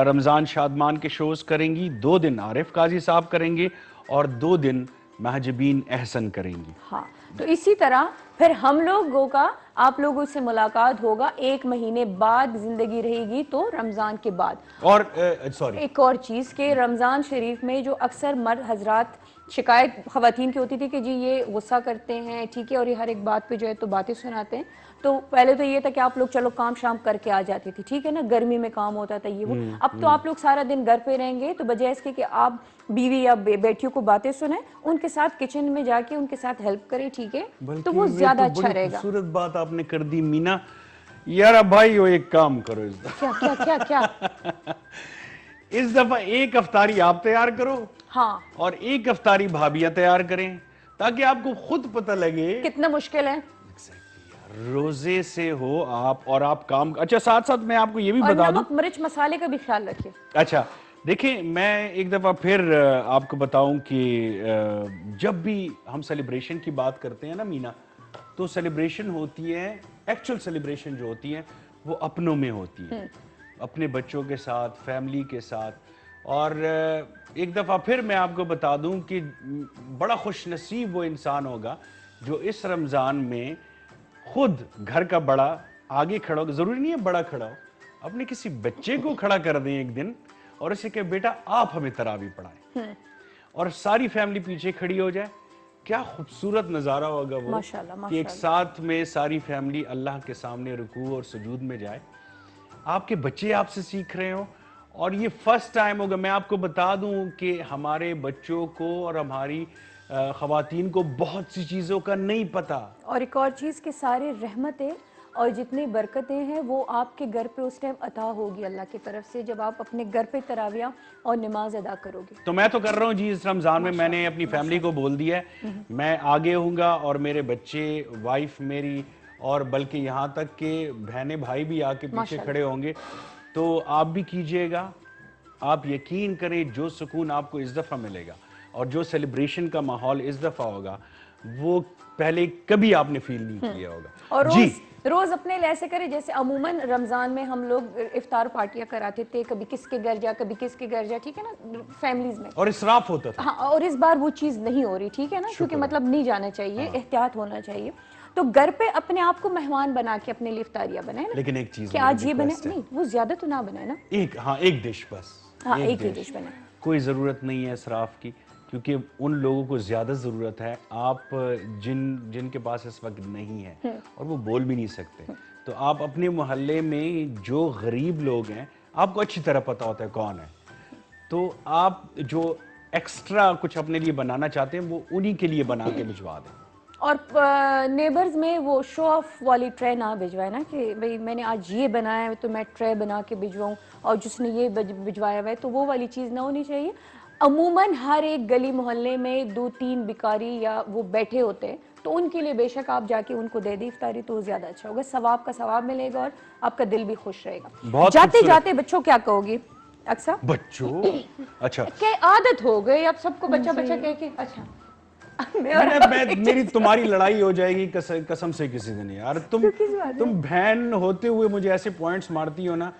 B: رمضان شادمان کے شوز کریں گی, 2 دن عارف قاضی صاحب کریں گے, اور 2 دن محجبین احسن کریں گی.
A: ہاں, تو اسی طرح پھر ہم لوگوں کا آپ لوگوں سے ملاقات ہوگا 1 مہینے بعد زندگی رہے گی تو رمضان کے بعد.
B: اور سوری
A: ایک اور چیز کہ رمضان شریف میں جو اکثر مرد حضرات شکایت خواتین کی ہوتی تھی کہ جی یہ غصہ کرتے ہیں ٹھیک ہے اور یہ ہر ایک بات پہ جو ہے تو باتیں سناتے ہیں. تو پہلے تو یہ تھا کہ آپ لوگ چلو کام شام کر کے آ جاتی تھی ٹھیک ہے نا, گرمی میں کام ہوتا تھا یہ وہ. اب تو آپ لوگ سارا دن گھر پہ رہیں گے تو بجائے اس کے کہ آپ بیوی یا بیٹیوں کو باتیں سنیں, ان کے ساتھ کچن میں جا کے ان کے ساتھ ہیلپ کریں ٹھیک ہے, تو وہ زیادہ اچھا رہے گا.
B: خوبصورت بات آپ نے کر دی مینا. یار بھائی وہ ایک کام کرو اس دفعہ,
A: کیا کیا کیا کیا
B: اس دفعہ ایک افطاری آپ تیار کرو
A: ہاں
B: اور ایک افطاری بھابیاں تیار کریں تاکہ آپ کو خود پتہ لگے
A: کتنا مشکل ہے.
B: روزے سے ہو آپ اور آپ کام. اچھا ساتھ ساتھ میں آپ کو یہ بھی
A: اور
B: بتا دوں,
A: نمک مرچ مسالے کا بھی خیال رکھیے.
B: اچھا دیکھیں میں ایک دفعہ پھر آپ کو بتاؤں کہ جب بھی ہم سیلیبریشن کی بات کرتے ہیں نا مینا, تو سیلیبریشن ہوتی ہے, ایکچول سیلیبریشن جو ہوتی ہے وہ اپنوں میں ہوتی ہے, اپنے بچوں کے ساتھ, فیملی کے ساتھ. اور ایک دفعہ پھر میں آپ کو بتا دوں کہ بڑا خوش نصیب وہ انسان ہوگا جو اس رمضان میں خود گھر کا بڑا آگے کھڑا ہو. ضروری نہیں ہے بڑا کھڑا ہو, اپنے کسی بچے کو کھڑا کر دیں ایک دن اور اسے کہ بیٹا آپ ہمیں تراویح پڑھائیں, اور ساری فیملی پیچھے کھڑی ہو جائے. کیا خوبصورت نظارہ ہوگا وہ کہ ایک ساتھ میں ساری فیملی اللہ کے سامنے رکوع اور سجود میں جائے, آپ کے بچے آپ سے سیکھ رہے ہوں. اور یہ فرسٹ ٹائم ہوگا. میں آپ کو بتا دوں کہ ہمارے بچوں کو اور ہماری خواتین کو بہت سی چیزوں کا نہیں پتا.
A: اور ایک اور چیز کہ سارے رحمتیں اور جتنی برکتیں ہیں وہ آپ کے گھر پہ اس ٹائم عطا ہوگی اللہ کی طرف سے جب آپ اپنے گھر پہ تراویح اور نماز ادا کرو گے.
B: تو میں تو کر رہا ہوں جی اس رمضان میں نے اپنی فیملی کو بول دیا ہے میں آگے ہوں گا, اور میرے بچے, وائف میری, اور بلکہ یہاں تک کہ بہنیں بھائی بھی آ کے پیچھے کھڑے ہوں گے. تو آپ بھی کیجئے گا. آپ یقین کریں جو سکون آپ کو اس دفعہ ملے گا اور جو سیلیبریشن کا ماحول اس دفعہ ہوگا وہ پہلے کبھی آپ نے فیل نہیں کیا ہوگا.
A: اور روز اپنے لیے ایسے کرے جیسے عموماً رمضان میں ہم لوگ افطار پارٹیاں کراتے تھے, کبھی کس کے گھر جا کبھی کس کے گھر جا ٹھیک ہے نا فیملیز میں,
B: اور اسراف ہوتا تھا.
A: ہاں اور اس بار وہ چیز نہیں ہو رہی ٹھیک ہے نا, کیونکہ مطلب نہیں جانا چاہیے, احتیاط ہونا چاہیے. تو گھر پہ اپنے آپ کو مہمان بنا کے اپنے لیے افطاریاں بنائیں نا.
B: لیکن ایک چیز
A: کہ آج یہ بنے نہیں, وہ زیادہ تو نہ بنائے نا,
B: ایک ڈش بس,
A: ہاں ایک ہی ڈش بنائے.
B: کوئی ضرورت نہیں ہے اسراف کی, کیونکہ ان لوگوں کو زیادہ ضرورت ہے. آپ جن کے پاس اس وقت نہیں ہے اور وہ بول بھی نہیں سکتے, تو آپ اپنے محلے میں جو غریب لوگ ہیں آپ کو اچھی طرح پتا ہوتا ہے کون ہے, تو آپ جو ایکسٹرا کچھ اپنے لیے بنانا چاہتے ہیں وہ انہی کے لیے بنا کے بھجوا دیں.
A: اور نیبرز میں وہ شو آف والی ٹرے نہ بھجوائے نا کہ بھئی میں نے آج یہ بنایا ہے تو میں ٹرے بنا کے بھجواؤں, اور جس نے یہ بھجوایا ہوا ہے, تو وہ والی چیز نہ ہونی چاہیے. عموماً ہر ایک گلی محلے میں 2-3 بیکاری یا وہ بیٹھے ہوتے ہیں, تو ان کے لیے بے شک آپ جا کے ان کو دے دیں افطاری تو زیادہ اچھا ہوگا, ثواب کا ثواب ملے گا اور آپ کا دل بھی خوش رہے گا. جاتے جاتے بچوں کیا کہو گی اکثر؟
B: بچوں اچھا
A: کہ عادت ہو گئی اب سب کو بچہ بچہ کہہ کے. اچھا
B: میری تمہاری لڑائی ہو جائے گی قسم سے کسی دن یار. تم بہن ہوتے ہوئے مجھے ایسے پوائنٹس مارتی ہو نا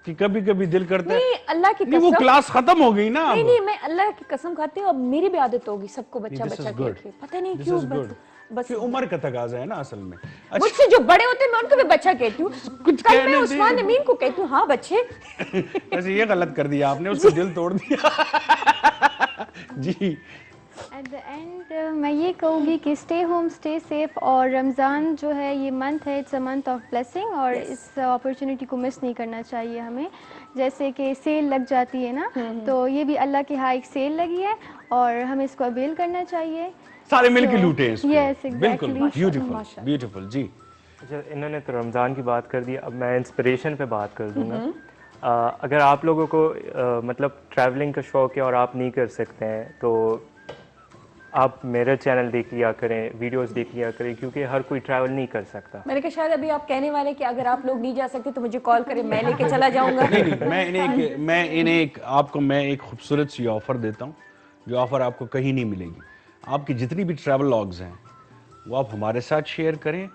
B: کہ کبھی کبھی دل کرتا ہے.
A: نہیں اللہ کی قسم,
B: وہ کلاس ختم ہو گئی نا.
A: نہیں میں اللہ کی قسم کھاتی ہوں, اب میری بھی عادت ہوگی سب کو بچہ بچہ کہہ کے, پتہ نہیں کیوں, بس
B: عمر کا تقاضا ہے نا اصل میں.
A: مجھ سے جو بڑے ہوتے ہیں میں ان کو بھی بچہ کہتی ہوں, کل میں عثمان امین کو کہتی ہوں ہاں بچے.
B: ویسے یہ غلط کر دیا آپ نے, اس کا دل توڑ دیا. جی
C: ایٹ دا اینڈ میں یہ کہوں گی کہ اسٹے ہوم اسٹے سیف, اور رمضان جو ہے یہ منتھ ہے, it's a month of blessing, اور اس اپرچونیٹی کو مس نہیں کرنا چاہیے ہمیں. جیسے کہ سیل لگ جاتی ہے نا, تو یہ بھی اللہ کے ہاں ایک سیل لگی ہے اور ہمیں اس کو اویل کرنا چاہیے.
B: سارے مل کے لوٹے اس کو.
C: یس
B: بالکل
C: ایگزیکٹلی,
B: بیوٹیفل. جی
D: اچھا انہوں نے تو رمضان کی بات کر دی, اب میں انسپریشن پہ بات کر دوں گا. اگر آپ لوگوں کو مطلب ٹریولنگ کا شوق ہے اور آپ نہیں کر سکتے ہیں تو آپ میرا چینل دیکھ لیا کریں, ویڈیوز دیکھ لیا کریں, کیونکہ ہر کوئی ٹریول نہیں کر سکتا.
A: میں نے کہا شاید ابھی آپ کہنے والے کہ اگر آپ لوگ نہیں جا سکتے تو مجھے کال کریں, میں لے کے چلا جاؤں گا.
B: میں انہیں آپ کو میں ایک خوبصورت سی آفر دیتا ہوں, جو آفر آپ کو کہیں نہیں ملے گی. آپ کی جتنی بھی ٹریول لاگز ہیں وہ آپ ہمارے ساتھ شیئر کریں.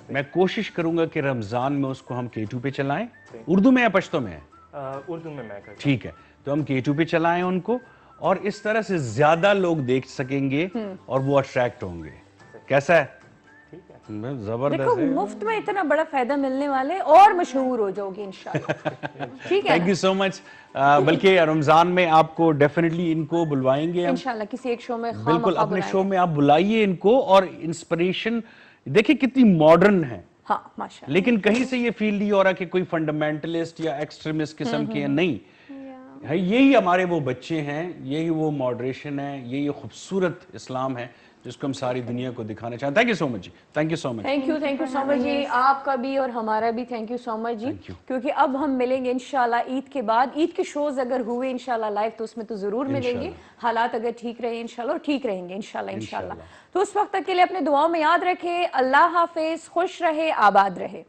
B: میں کوشش کروں گا کہ رمضان میں اس کو ہم K2 پہ چلائیں. اردو میں یا پشتو میں ہے؟
D: اردو میں کرتا ہوں.
B: ٹھیک ہے, تو ہم K2 پہ چلائیں ان کو, اور اس طرح سے زیادہ لوگ دیکھ سکیں گے اور وہ اٹریکٹ ہوں گے. کیسا ہے؟ زبردست
A: دیکھو
B: ہے.
A: مفت میں اتنا بڑا فائدہ ملنے والے اور مشہور ہو جاؤ گے انشاءاللہ. ٹھیک ہے
B: تھینک یو سو مچ. بلکہ رمضان میں آپ کو ڈیفینیٹلی ان کو بلوائیں گے ہم.
A: انشاءاللہ کسی ایک شو میں
B: بالکل اپنے شو میں آپ بلائیے ان کو. اور انسپریشن دیکھیں کتنی ماڈرن ہے,
A: ہاں ماشاءاللہ.
B: لیکن کہیں سے یہ فیل نہیں ہو رہا کہ کوئی فنڈامنٹلسٹ یا ایکسٹریمسٹ قسم کے ہیں. نہیں, یہی ہمارے وہ بچے ہیں, یہی وہ ماڈریشن ہے, یہی خوبصورت اسلام ہے جس کو ہم ساری دنیا کو دکھانا چاہتے ہیں. تھینک یو سو مچ جی, thank you so much.
A: Thank you so much جی, آپ کا بھی اور ہمارا بھی تھینک یو سو مچ جی. کیونکہ اب ہم ملیں گے انشاءاللہ عید کے بعد. عید کے شوز اگر ہوئے انشاءاللہ لائیو تو اس میں تو ضرور ملیں گے, حالات اگر ٹھیک رہے انشاءاللہ, اور ٹھیک رہیں گے انشاءاللہ. تو اس وقت تک کے لیے اپنے دعاؤں میں یاد رکھے. اللہ حافظ, خوش رہے, آباد رہے.